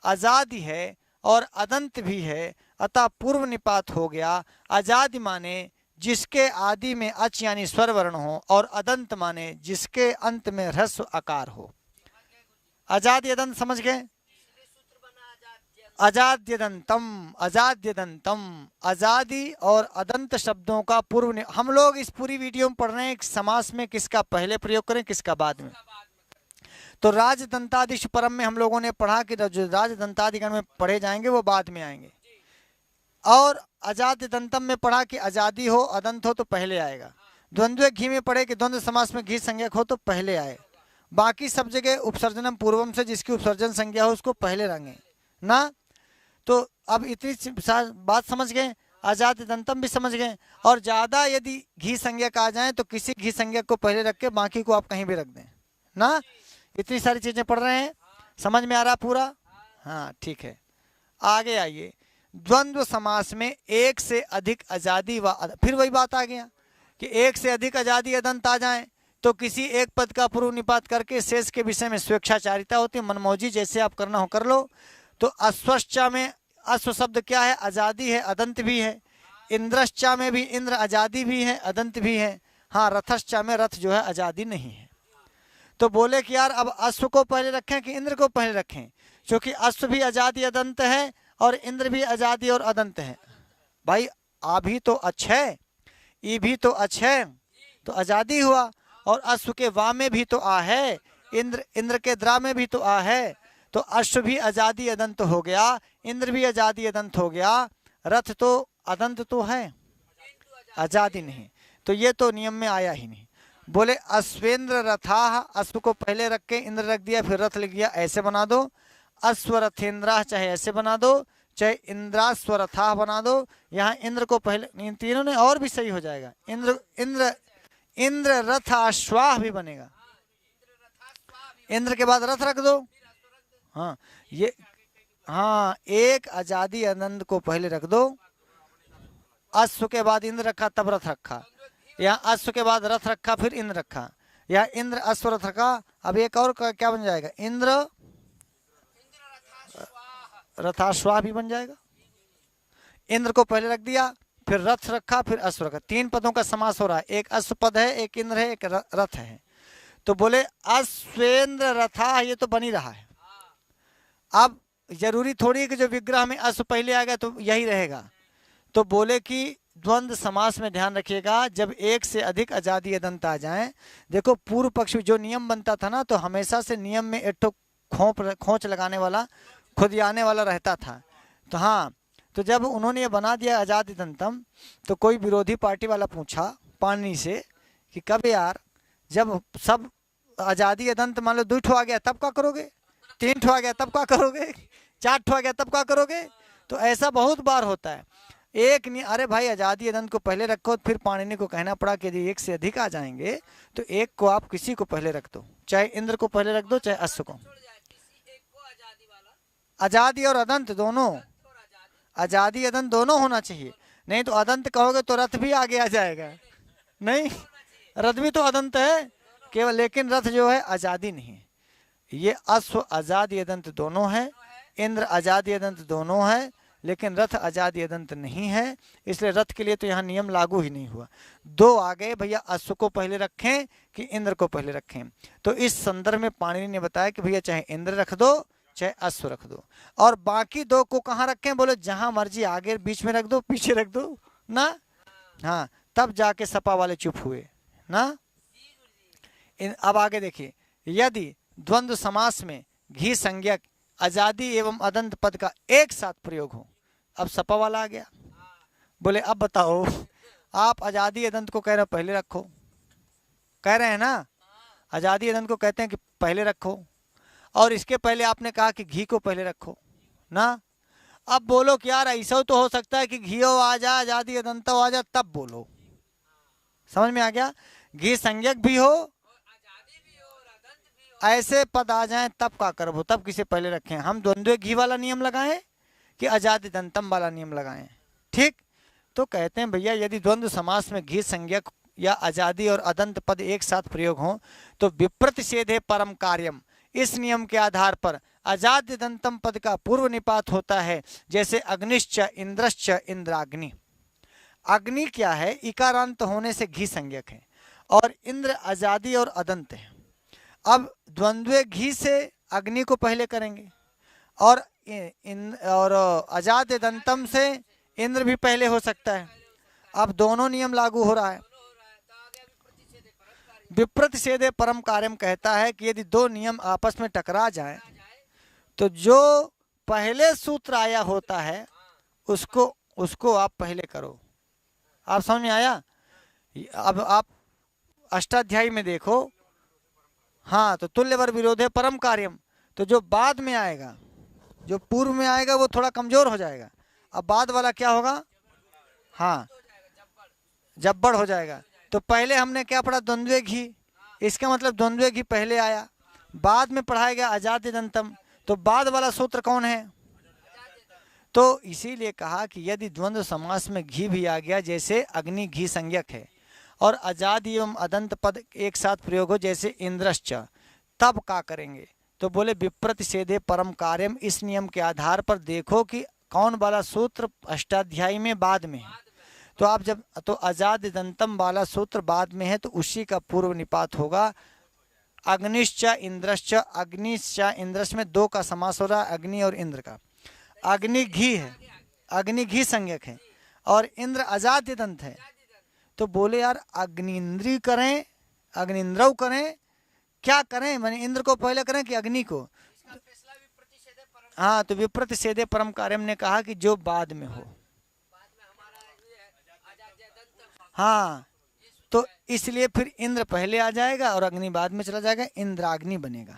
आजादी है और अदंत भी है, अतः पूर्व निपात हो गया। आजादी माने जिसके आदि में अच यानी स्वर वर्ण हो, और अदंत माने जिसके अंत में ह्रस्व आकार हो। आजादी अदंत समझ गए? अजाद्यदंतम, अजाद्यदंतम, आजादी और अदंत शब्दों का पूर्व। हम लोग इस पूरी वीडियो में पढ़ रहे हैं समास में किसका पहले प्रयोग करें किसका बाद में। तो राजदंतादिश परम में हम लोगों ने पढ़ा कि जो राजदंतादिगण में पढ़े जाएंगे वो बाद में आएंगे, और अजाद्यदंतम में पढ़ा कि आजादी हो अदंत हो तो पहले आएगा। द्वंद्व घी में पढ़े कि द्वंद्व समास में घी संज्ञक हो तो पहले आए। बाकी सब जगह उपसर्जनम पूर्वम से जिसकी उपसर्जन संज्ञा हो उसको पहले रंगे ना। तो अब इतनी बात समझ गए, आजाद दंतम भी समझ गए, और ज्यादा यदि घी संज्ञक आ जाए तो किसी घी संज्ञक को पहले रख के बाकी को आप कहीं भी रख दें ना। इतनी सारी चीजें पढ़ रहे हैं, समझ में आ रहा पूरा? हाँ ठीक है, आगे आइए। द्वंद्व समास में एक से अधिक आजादी व, फिर वही बात आ गया कि एक से अधिक आजादी अदंत आ जाए तो किसी एक पद का पूर्व निपात करके शेष के विषय में स्वेच्छाचारिता होती है, मनमौजी जैसे आप करना हो कर लो। तो अश्वश्चा में अश्व शब्द क्या है? आजादी है अदंत भी है। इंद्रश्चा में भी इंद्र आजादी भी है अदंत भी है। हाँ रथश्चा में रथ जो है आजादी नहीं है। तो बोले कि यार अब अश्व को पहले रखें कि इंद्र को पहले रखें, क्योंकि अश्व भी आजादी अदंत है और इंद्र भी आजादी और अदंत है। भाई आ भी तो अच्छे, ई भी तो अच्छे, तो आजादी हुआ, और अश्व के वा में भी तो आ है, इंद्र के द्रा में भी तो आ है, तो अश्व भी आजादी अदंत हो गया, इंद्र भी आजादी अदंत हो गया, रथ तो अदंत तो है आजादी नहीं, तो ये तो नियम में आया ही नहीं। बोले अश्वेंद्र रथा, अश्व को पहले रख के इंद्र रख दिया फिर रथ लिख दिया, ऐसे बना दो। अश्व रथेंद्र चाहे ऐसे बना दो, चाहे इंद्रास्वरथा बना दो। यहाँ इंद्र को पहले, इन तीनों ने और भी सही हो जाएगा। इंद्र इंद्र इंद्र रथाश्वाह भी बनेगा। इंद्र के बाद रथ रख दो। हाँ ये, हाँ एक आजादी अनंत को पहले रख दो, अश्व के बाद इंद्र रखा तब रथ रखा। यहाँ अश्व के बाद रथ रखा फिर इंद्र रखा। यहाँ इंद्र अश्व रथ रखा। अब एक और क्या बन जाएगा, इंद्र रथाश्वाह भी बन जाएगा। इंद्र को पहले रख दिया, फिर रथ रखा, फिर अश्व रखा। तीन पदों का समास हो रहा है, एक अश्व पद है, एक इंद्र है, एक रथ है। तो बोले अश्वेंद्र रथा, ये तो बन ही रहा है। अब जरूरी थोड़ी है कि जो विग्रह में अश्व पहले आ गया तो यही रहेगा। तो बोले कि द्वंद्व समास में ध्यान रखिएगा, जब एक से अधिक अजादी अदंत आ जाए। देखो पूर्व पक्ष में जो नियम बनता था ना, तो हमेशा से नियम में एक तो खोंच लगाने वाला, खुदियाने वाला रहता था। तो हाँ, तो जब उन्होंने ये बना दिया अजादी दंतम, तो कोई विरोधी पार्टी वाला पूछा पाणिनि से कि कब यार, जब सब आजादी अदंत मान लो 2 ठो आ गया तब क्या करोगे, 3 ठो आ गया तब क्या करोगे, 4 ठो आ गया तब क्या करोगे। तो ऐसा बहुत बार होता है। एक नहीं, अरे भाई आजादी अदंत को पहले रखो। फिर पाणिनि को कहना पड़ा कि यदि एक से अधिक आ जाएंगे तो एक को आप किसी को पहले रख दो, चाहे इंद्र को पहले रख दो, चाहे अश्व को। आजादी और अदंत दोनों, आजादी अदंत दोनों होना चाहिए। नहीं तो अदंत कहोगे तो रथ भी आगे आ जाएगा। नहीं, रथ भी तो अदंत है केवल, लेकिन रथ जो है आजादी नहीं है। ये अश्व आजादी अदंत दोनों है, इंद्र आजादी अदंत दोनों है, लेकिन रथ आजादी अदंत नहीं है। इसलिए रथ के लिए तो यहाँ नियम लागू ही नहीं हुआ। 2 आ गए भैया, अश्व को पहले रखें कि इंद्र को पहले रखें। तो इस संदर्भ में पाणिनि ने बताया कि भैया चाहे इंद्र रख दो, चाहे अश्व रख दो। और बाकी 2 को कहाँ रखें, बोले जहां मर्जी, आगे बीच में रख दो, पीछे रख दो ना। हाँ, तब जाके सपा वाले चुप हुए ना। अब आगे देखिए, यदि द्वंद्व समास में घी संज्ञक आजादी एवं अदंत पद का एक साथ प्रयोग हो। अब सपा वाला आ गया, बोले अब बताओ, आप आजादी अदंत को कह रहे हो पहले रखो, कह रहे हैं ना, आजादी अदंत को कहते हैं कि पहले रखो, और इसके पहले आपने कहा कि घी को पहले रखो ना। अब बोलो कि यार ऐसा तो हो सकता है कि घीओ आ जा, आजादी अदंत आ जा, तब बोलो। समझ में आ गया, घी संज्ञक भी हो, ऐसे पद आ जाएं तब का करबो, तब किसे पहले रखें। हम द्वंद्व घी वाला नियम लगाएं कि आजादी दंतम वाला नियम लगाएं। ठीक, तो कहते हैं भैया यदि द्वंद्व समास में घी संज्ञक या आजादी और अदंत पद एक साथ प्रयोग हो तो विप्रतिषेधे परम कार्यम, इस नियम के आधार पर आजाद दंतम पद का पूर्व निपात होता है। जैसे अग्निश्च इंद्रश्च इंद्राग्नि। अग्नि क्या है, इकारांत होने से घी संज्ञक है, और इंद्र आजादी और अदंत है। अब द्वंद्व घी से अग्नि को पहले करेंगे, और आजाद दंतम से इंद्र भी पहले हो सकता है। अब दोनों नियम लागू हो रहा है। विप्रतिषेधे परम कार्यम कहता है कि यदि 2 नियम आपस में टकरा जाएं तो जो पहले सूत्र आया होता है उसको आप पहले करो। आप समझ में आया। अब आप अष्टाध्यायी में देखो, हाँ, तो तुल्यवर विरोधे परम कार्यम, तो जो बाद में आएगा, जो पूर्व में आएगा वो थोड़ा कमजोर हो जाएगा। अब बाद वाला क्या होगा, हाँ, जब्बड़ हो जाएगा। तो पहले हमने क्या पढ़ा, द्वंद्व घी, इसका मतलब द्वंद्व घी पहले आया, बाद में पढ़ाया गया आजाद दंतम, तो बाद वाला सूत्र कौन है। तो इसीलिए कहा कि यदि द्वंद्व समास में घी भी आ गया, जैसे अग्नि घी संज्ञक है, और आजाद एवं अदंत पद एक साथ प्रयोग हो जैसे इंद्रश्च, तब क्या करेंगे। तो बोले विप्रतिषेधे परम कार्यम, इस नियम के आधार पर देखो कि कौन वाला सूत्र अष्टाध्यायी में बाद में है। तो आप जब तो आजाद दंतम वाला सूत्र बाद में है तो उसी का पूर्व निपात होगा। अग्निश्च इंद्रश्च, अग्निश्च इंद्रश्च में 2 का समास हो रहा है, अग्नि और इंद्र का। अग्नि घी है, अग्नि घी संज्ञक है, और इंद्र आजाद दंत है। तो बोले यार अग्निन्द्री करें, अग्निन्द्रव करें, क्या करें, माने इंद्र को पहले करें कि अग्नि को। हाँ, तो विप्रतिषेधे परम कार्यम ने कहा कि जो बाद में हो। हाँ, तो इसलिए फिर इंद्र पहले आ जाएगा और अग्नि बाद में चला जाएगा, इंद्राग्नि बनेगा।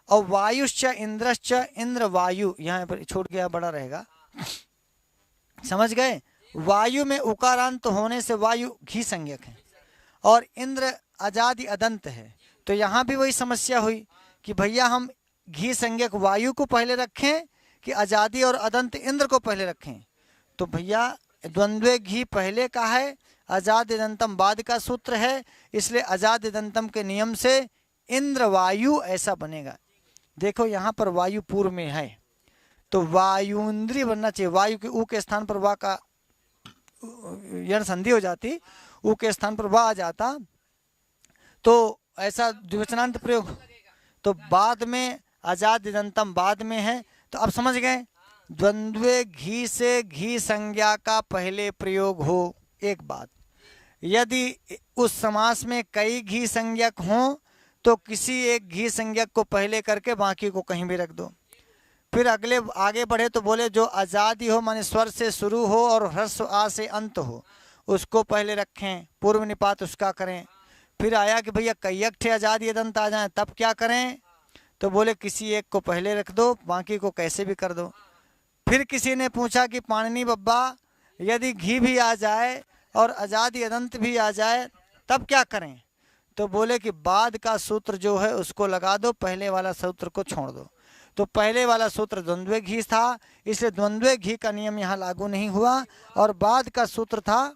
और वायुश्च इंद्रश्च, इंद्र वायु, यहाँ पर छोड़ गया बड़ा रहेगा, समझ गए। वायु में उकारांत होने से वायु घी संज्ञक है और इंद्र अजादि अदंत है। तो यहाँ भी वही समस्या हुई कि भैया हम घी संज्ञक वायु को पहले रखें कि अजादि और अदंत इंद्र को पहले रखें। तो भैया द्वंद्वे घी पहले का है, अजाद दंतम बाद का सूत्र है, इसलिए अजाद दंतम के नियम से इंद्र वायु ऐसा बनेगा। देखो यहाँ पर वायु पूर्व में है तो वायुंद्री बनना चाहिए। वायु के ऊ के स्थान पर वा का यण संधि हो जाती, ऊ के स्थान पर वा आ जाता, तो ऐसा द्विवचनांत प्रयोग। तो बाद में अजाद दंतम बाद में है। तो अब समझ गए, द्वंद्वे घी से घी संज्ञा का पहले प्रयोग हो। एक बात, यदि उस समास में कई घी संज्ञक हों तो किसी एक घी संज्ञक को पहले करके बाकी को कहीं भी रख दो। फिर अगले आगे बढ़े तो बोले जो आजादी हो माने स्वर से शुरू हो और ह्रस्व आ से अंत हो उसको पहले रखें, पूर्व निपात उसका करें। फिर आया कि भैया कई ठे आजादी दंत आ जाए तब क्या करें, तो बोले किसी एक को पहले रख दो बाकी को कैसे भी कर दो। फिर किसी ने पूछा कि पाणिनि बब्बा यदि घी भी आ जाए और आजादी अदंत भी आ जाए तब क्या करें, तो बोले कि बाद का सूत्र जो है उसको लगा दो, पहले वाला सूत्र को छोड़ दो। तो पहले वाला सूत्र द्वंद्वे घी था, इसलिए द्वंद्वे घी का नियम यहाँ लागू नहीं हुआ, और बाद का सूत्र था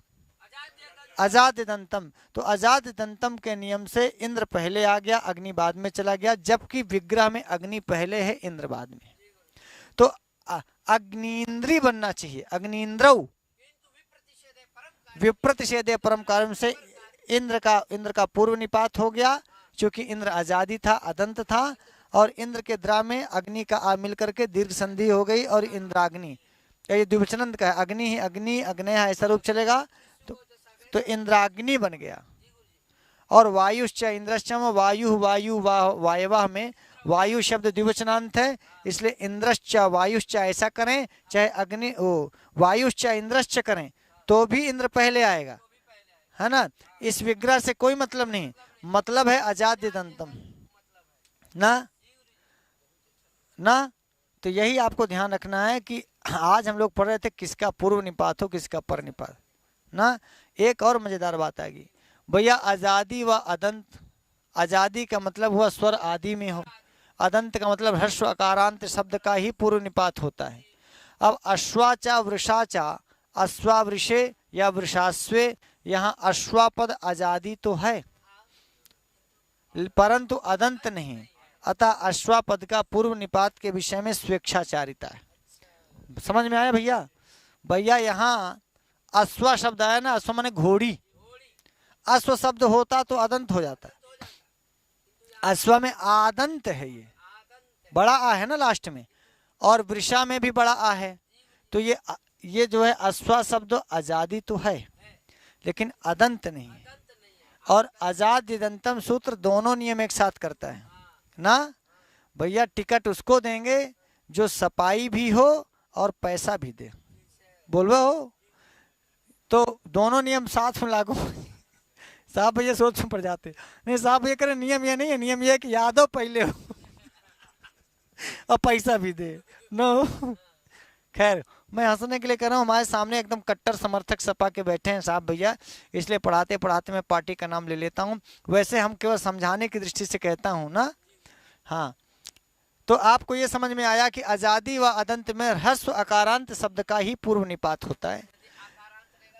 अजाद दंतम। तो अजाद दंतम के नियम से इंद्र पहले आ गया, अग्नि बाद में चला गया, जबकि विग्रह में अग्नि पहले है इंद्र बाद में। तो अग्निन्द्री बनना चाहिए, अग्निन्द्रौ विप्रतिषेधे परम कारण से इंद्र का पूर्व निपात हो गया, क्योंकि इंद्र आजादी था, अदंत था, और इंद्र के द्रा में अग्नि का आ मिल करके दीर्घ संधि हो गई और इंद्राग्नि, ये द्विवचनंत का है, अग्नि ही अग्नि अग्नय ऐसा रूप चलेगा, तो इंद्राग्नि बन गया। और वायुश्च इंद्रश्चम, वायु वायु वायवः में वायु शब्द द्विवचनांत है, इसलिए इंद्रश्च वायुश्च ऐसा करें, चाहे अग्नि वायुश्च इंद्रश्च करें तो भी इंद्र पहले आएगा, है ना। इस विग्रह से कोई मतलब नहीं, मतलब है अजाद्य दंतम ना। तो यही आपको ध्यान रखना है कि आज हम लोग पढ़ रहे थे किसका पूर्व निपात हो किसका पर निपात ना। एक और मजेदार बात आएगी भैया, आजादी व अदंत, आजादी का मतलब हुआ स्वर आदि में हो, अदंत का मतलब ह्रस्व अकारांत शब्द का ही पूर्व निपात होता है। अब अश्वाचा वृषाचा, अश्वावृषे या वृषास्वे, यहाँ अश्वापद आजादी तो है परंतु अदंत नहीं, अतः अश्वापद का पूर्व निपात के विषय में स्वेच्छाचारिता है। समझ में आया भैया। भैया यहाँ अश्वा शब्द आया ना, अश्व माने घोड़ी, अश्व शब्द होता तो अदंत हो जाता, अश्व में आदंत है, ये बड़ा आ है ना लास्ट में, और वृषा में भी बड़ा आ है, तो ये जो है अश्वा शब्द आजादी तो है लेकिन अदंत नहीं है। और आजाद दंतम सूत्र दोनों नियम एक साथ करता है ना। भैया टिकट उसको देंगे जो सपाई भी हो और पैसा भी दे, बोलवा हो, तो दोनों नियम साथ में लागू। साहब भैया सोच में पड़ जाते, नहीं साहब ये करें, नियम ये नहीं है, नियम ये है कि यादव पहले हो और पैसा भी दे नो। खैर मैं हंसने के लिए कह रहा हूँ, हमारे सामने एकदम कट्टर समर्थक सपा के बैठे हैं साहब भैया, इसलिए पढ़ाते पढ़ाते मैं पार्टी का नाम ले लेता हूँ, वैसे हम केवल समझाने की दृष्टि से कहता हूँ ना। हाँ, तो आपको ये समझ में आया कि आजादी व अदंत में ह्रस्व अकारांत शब्द का ही पूर्व निपात होता है,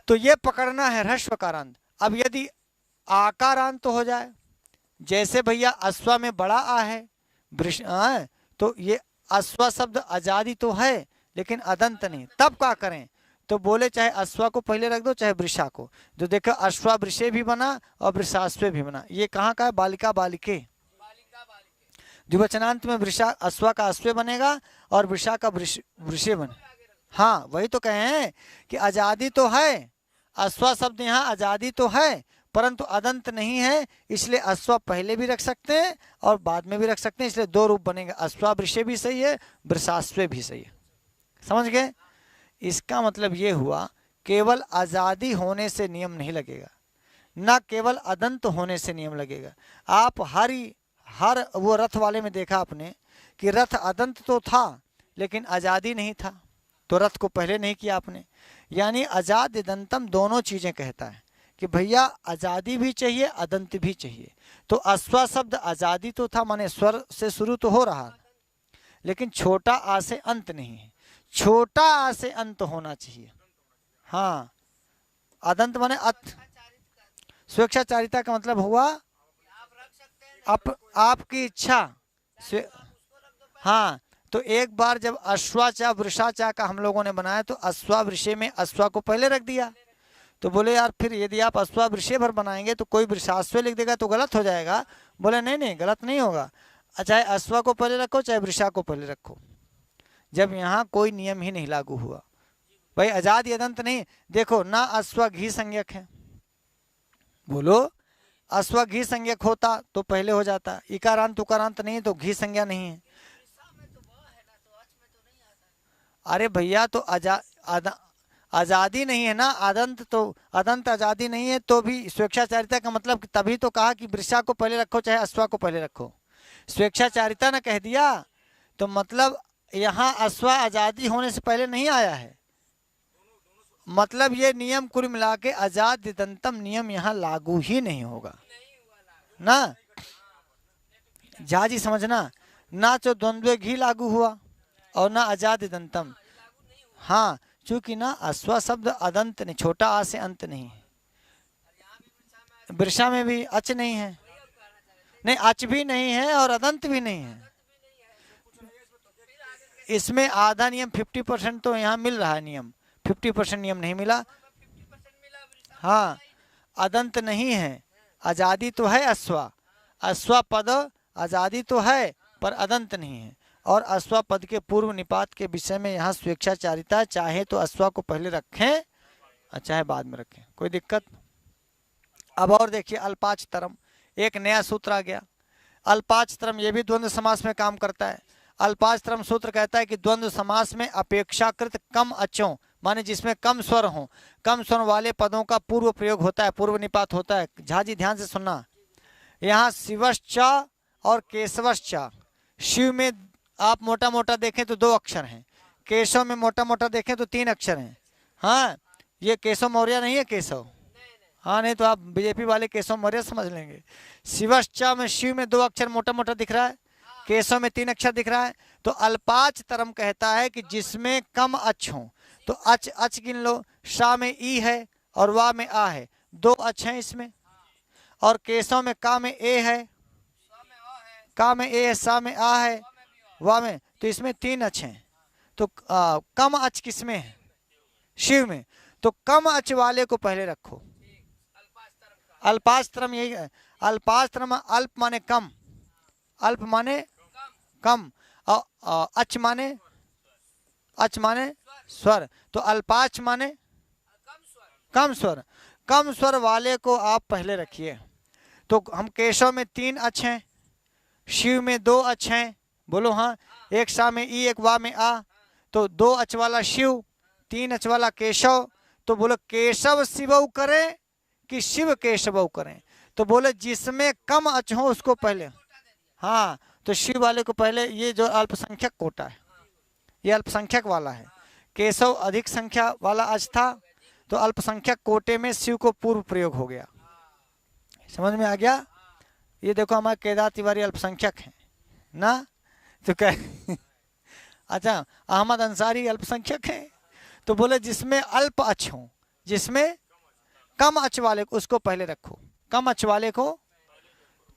तो ये पकड़ना है ह्रस्व अकारांत। अब यदि आकारांत हो जाए, जैसे भैया अश्वा में बड़ा आ है, तो ये अश्वा शब्द आजादी तो है लेकिन अदंत नहीं, तब क्या करें, तो बोले चाहे अश्वा को पहले रख दो चाहे वृषा को। जो देखो अश्वा वृषे भी बना और वृषास्वे भी बना, ये कहाँ का है, बालिका बालिके। द्विवचनांत में वृषा अश्वा का अश्वे बनेगा और वृषा का वृषे बने। हाँ वही तो कहे हैं कि आजादी तो है, अश्वा शब्द यहाँ आजादी तो है परंतु अदंत नहीं है, इसलिए अश्वा पहले भी रख सकते हैं और बाद में भी रख सकते हैं, इसलिए दो रूप बनेगा, अश्वा वृषे भी सही है, वृषास्वे भी सही है। समझ गए। इसका मतलब ये हुआ केवल आजादी होने से नियम नहीं लगेगा, ना केवल अदंत होने से नियम लगेगा। आप हर वो रथ वाले में देखा आपने कि रथ अदंत तो था लेकिन आजादी नहीं था, तो रथ को पहले नहीं किया आपने। यानी अजाद दंतम दोनों चीजें कहता है कि भैया आजादी भी चाहिए, अदंत भी चाहिए। तो अश्वा शब्द आजादी तो था, माने स्वर से शुरू तो हो रहा, लेकिन छोटा आ से अंत नहीं है, छोटा आ से अंत होना चाहिए। हाँ, अदंत माने स्वेच्छाचारिता का मतलब हुआ आपकी इच्छा। हाँ, तो एक बार जब अश्वाचा वृषाचा का हम लोगों ने बनाया तो अश्वा वृषे में अश्वा को पहले रख दिया। तो बोले यार फिर यदि आप अश्वा वृषे भर बनाएंगे तो कोई वृषाश्व लिख देगा तो गलत हो जाएगा। बोले नहीं नहीं, गलत नहीं होगा, चाहे अश्वा को पहले रखो चाहे वृषा को पहले रखो, जब यहाँ कोई नियम ही नहीं लागू हुआ। भाई आजाद यदंत नहीं, देखो ना अश्वा घी संज्ञक है, बोलो अश्वा घी संज्ञक होता तो पहले हो जाता, इकारांत उकारांत नहीं तो घी संज्ञा नहीं है। अरे भैया तो आजादी नहीं है ना, अदंत तो अदंत आजादी नहीं है, तो भी स्वेच्छाचारिता का मतलब तभी तो कहा कि वृषा को पहले रखो चाहे अश्वा को पहले रखो, स्वेच्छाचारिता ना कह दिया, तो मतलब यहाँ अश्वा आजादी होने से पहले नहीं आया है। मतलब ये नियम कुल मिला के आजाद दंतम नियम यहाँ लागू ही नहीं होगा ना, झाजी समझना ना, तो द्वंद्व घी लागू हुआ और ना आजाद दंतम। हाँ, चूंकि ना अश्वा शब्द अदंत नहीं, छोटा आ से अंत नहीं है, वृषा में भी अच नहीं है, नहीं अच भी नहीं है और अदंत भी नहीं है। इसमें आधा नियम 50% तो यहाँ मिल रहा है, नियम 50% नियम नहीं मिला। हाँ, अदंत नहीं है, आजादी तो है अश्वा, अश्वा पद आजादी तो है पर अदंत नहीं है। और अश्वा पद के पूर्व निपात के विषय में यहाँ स्वेच्छाचारिता, चाहे तो अश्वा को पहले रखें चाहे बाद में रखें, कोई दिक्कत। अब और देखिए अल्पाचतरम, एक नया सूत्र आ गया। अल्पाचतरम ये भी द्वंद्व समास में काम करता है। अल्पाचतरम सूत्र कहता है कि द्वंद्व समास में अपेक्षाकृत कम अचों, माने जिसमें कम स्वर हो, कम स्वर वाले पदों का पूर्व प्रयोग होता है, पूर्व निपात होता है। झाजी ध्यान से सुनना, यहाँ शिवश्चा और केशवश्चा, शिव में आप मोटा मोटा देखें तो 2 अक्षर हैं, केशव में मोटा मोटा देखें तो 3 अक्षर हैं। हाँ, ये केशव मौर्य नहीं है केशव, हाँ नहीं तो आप बीजेपी वाले केशव मौर्य समझ लेंगे। शिवश्चा में शिव में 2 अक्षर मोटा मोटा दिख रहा है, केशव में 3 अक्षर दिख रहा है। तो अल्पाच तरम कहता है कि जिसमें कम अच हो, तो अच अच गिन लो, शा में ई है और वा में आ है, 2 अच हैं इसमें। और केशव में का में ए है, का में ए है, सा में आ है, वा में, तो इसमें 3 अच हैं। तो कम अच किसमें है? शिव में। तो कम अच वाले को पहले रखो। अल्पाचतरम यही है। अल्पाचतरम अल्प माने कम, अल्प माने कम, और अच माने स्वर, तो अल्पाच माने कम स्वर, कम स्वर वाले को आप पहले रखिए। तो हम केशव में 3 अच हैं, शिव में 2 अच हैं, बोलो हाँ, एक सा में ई एक वा में आ, तो 2 अच वाला शिव 3 अच वाला केशव। तो बोलो केशव शिवऊ करें कि शिव केशव करें, तो बोले जिसमें कम अच हो उसको पहले। हाँ, तो शिव वाले को पहले, ये जो अल्पसंख्यक कोटा है ये अल्पसंख्यक वाला है, केशव अधिक संख्या वाला अच था, तो अल्पसंख्यक कोटे में शिव को पूर्व प्रयोग हो गया। समझ में आ गया? ये देखो हमारे केदार तिवारी अल्पसंख्यक हैं ना, तो कह अच्छा अहमद अंसारी अल्पसंख्यक हैं, तो बोले जिसमें अल्प अच हो, जिसमें कम अच वाले को उसको पहले रखो, कम अच वाले को।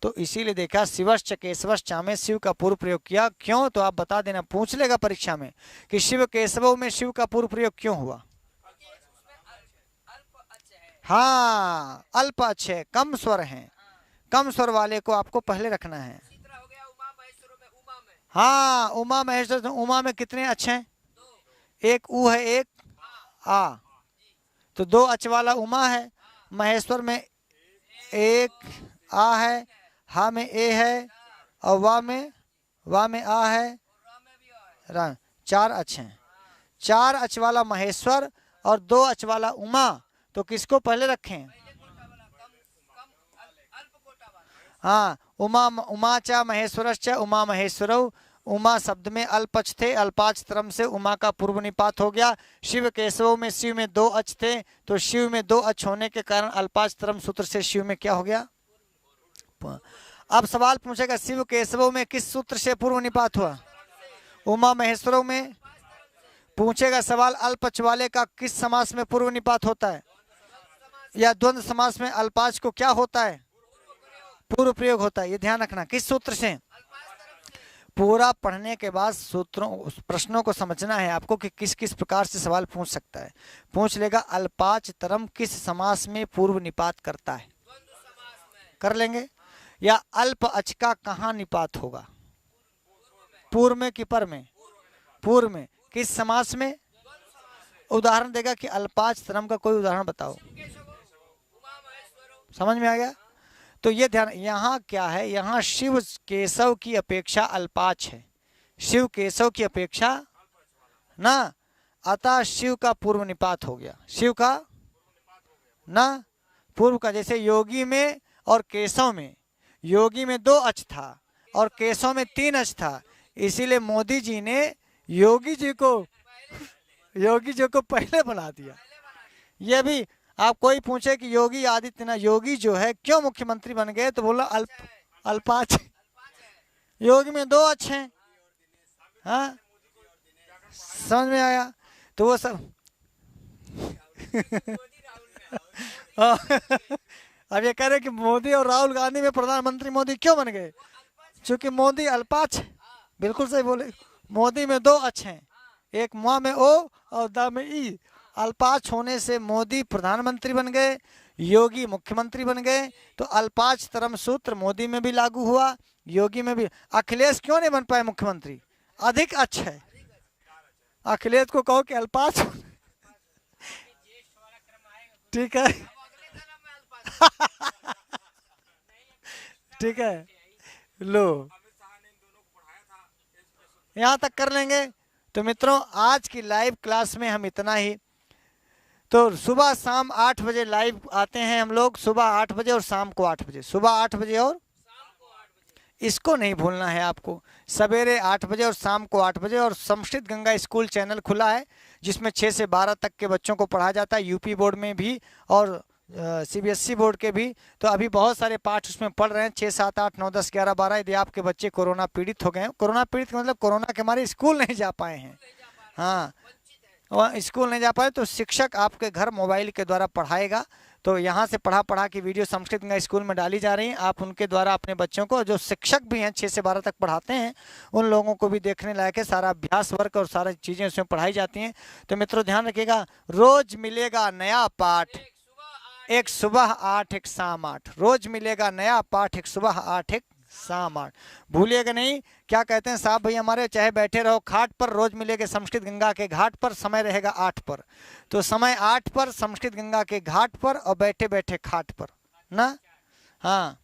तो इसीलिए देखा शिवश्च केशवश्च में शिव का पूर्व प्रयोग किया। क्यों? तो आप बता देना, पूछ लेगा परीक्षा में कि शिव केशव में शिव का पूर्व प्रयोग क्यों हुआ। हाँ, अल्प अच है, कम स्वर हैं, कम स्वर वाले को आपको पहले रखना है। हाँ, उमा महेश्वर, उमा में कितने अच हैं? 1 ऊ है 1 आ, तो 2 अच वाला उमा है। महेश्वर में 1 आ है, हा में ए है और वा में आ है, 4 अच हैं। 4 अच वाला महेश्वर और 2 अच वाला उमा, तो किसको पहले रखें? हाँ, उमा उमाचा महेश्वरश्च उमा महेश्वरौ, उमा शब्द में अल्पच थे, अल्पाच तरम से उमा का पूर्व निपात हो गया। शिव केशव में शिव में 2 अच थे, तो शिव में 2 अच होने के कारण अल्पाच तरम सूत्र से शिव में क्या हो गया। अब सवाल पूछेगा शिव केशव में किस सूत्र से पूर्व निपात हुआ। उमा महेश्वरों में पूछेगा सवाल अल्पच वाले का किस समास में पूर्व निपात होता है, या द्वंद्व समास में अल्पाच को क्या होता है, पूर्व प्रयोग होता है। ये ध्यान रखना किस सूत्र से। पूरा पढ़ने के बाद सूत्रों प्रश्नों को समझना है आपको कि किस किस प्रकार से सवाल पूछ सकता है। पूछ लेगा अल्पाच तरम किस समास में पूर्व निपात करता है, कर लेंगे। या अल्प अच का कहाँ निपात होगा, पूर्व में कि पर में, पूर्व में, किस समास में। उदाहरण देगा कि अल्पाच तरम का कोई उदाहरण बताओ। समझ में आ गया। तो ये ध्यान, यहाँ क्या है, यहाँ शिव केशव की अपेक्षा अल्पाच है, शिव केशव की अपेक्षा ना, अतः शिव का पूर्व निपात हो गया, शिव का ना पूर्व का। जैसे योगी में और केशव में, योगी में 2 अच था और केशव में 3 अच था, इसीलिए मोदी जी ने योगी जी को पहले बना दिया। यह भी आप कोई पूछे कि योगी आदित्यनाथ, योगी जो है क्यों मुख्यमंत्री बन गए, तो बोला अल्पाच, योगी में 2 अच हैं। हाँ समझ में आया। तो वो सब अब ये कह रहे कि मोदी और राहुल गांधी में प्रधानमंत्री मोदी क्यों बन गए, क्योंकि मोदी अल्पाच। बिल्कुल सही बोले, मोदी में 2 अच हैं, एक मुआ में ओ और दा में ई। अल्पाच होने से मोदी प्रधानमंत्री बन गए, योगी मुख्यमंत्री बन गए। तो अल्पाच तरम सूत्र मोदी में भी लागू हुआ, योगी में भी। अखिलेश क्यों नहीं बन पाए मुख्यमंत्री, अधिक अच्छा है। अखिलेश को कहो कि अल्पाच ठीक है ठीक है, लो यहाँ तक कर लेंगे। तो मित्रों आज की लाइव क्लास में हम इतना ही। तो सुबह शाम 8 बजे लाइव आते हैं हम लोग, सुबह 8 बजे और शाम को 8 बजे, सुबह 8 बजे और इसको नहीं भूलना है आपको, सवेरे 8 बजे और शाम को 8 बजे। और संस्कृत गंगा स्कूल चैनल खुला है जिसमें 6 से 12 तक के बच्चों को पढ़ाया जाता है, यूपी बोर्ड में भी और सीबीएसई बोर्ड के भी। तो अभी बहुत सारे पाठ उसमें पढ़ रहे हैं, 6, 7, 8, 9, 10, 11, 12। यदि आपके बच्चे कोरोना पीड़ित हो गए हैं, कोरोना पीड़ित का मतलब कोरोना के मारे स्कूल नहीं जा पाए हैं, हाँ वह स्कूल नहीं जा पाए, तो शिक्षक आपके घर मोबाइल के द्वारा पढ़ाएगा। तो यहाँ से पढ़ा के वीडियो संस्कृत गंगा स्कूल में डाली जा रही हैं। आप उनके द्वारा अपने बच्चों को, जो शिक्षक भी हैं 6 से 12 तक पढ़ाते हैं, उन लोगों को भी देखने लायक है। सारा अभ्यास वर्क और सारी चीज़ें उसमें पढ़ाई जाती हैं। तो मित्रों ध्यान रखिएगा, रोज मिलेगा नया पाठ, एक सुबह 8 एक शाम 8, रोज मिलेगा नया पाठ, एक सुबह 8 एक शाम 8। भूलिएगा नहीं, क्या कहते हैं साहब भाई हमारे, चाहे बैठे रहो खाट पर, रोज मिलेगा संस्कृत गंगा के घाट पर, समय रहेगा 8 पर। तो समय 8 पर संस्कृत गंगा के घाट पर और बैठे बैठे खाट पर ना। हाँ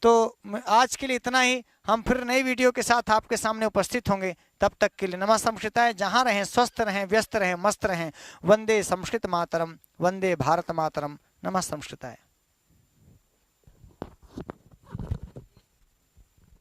तो आज के लिए इतना ही। हम फिर नई वीडियो के साथ आपके सामने उपस्थित होंगे। तब तक के लिए नमः संस्कृताय। जहाँ रहें स्वस्थ रहें, व्यस्त रहें, मस्त रहें। वंदे संस्कृत मातरम, वंदे भारत मातरम। नमः संस्कृताय।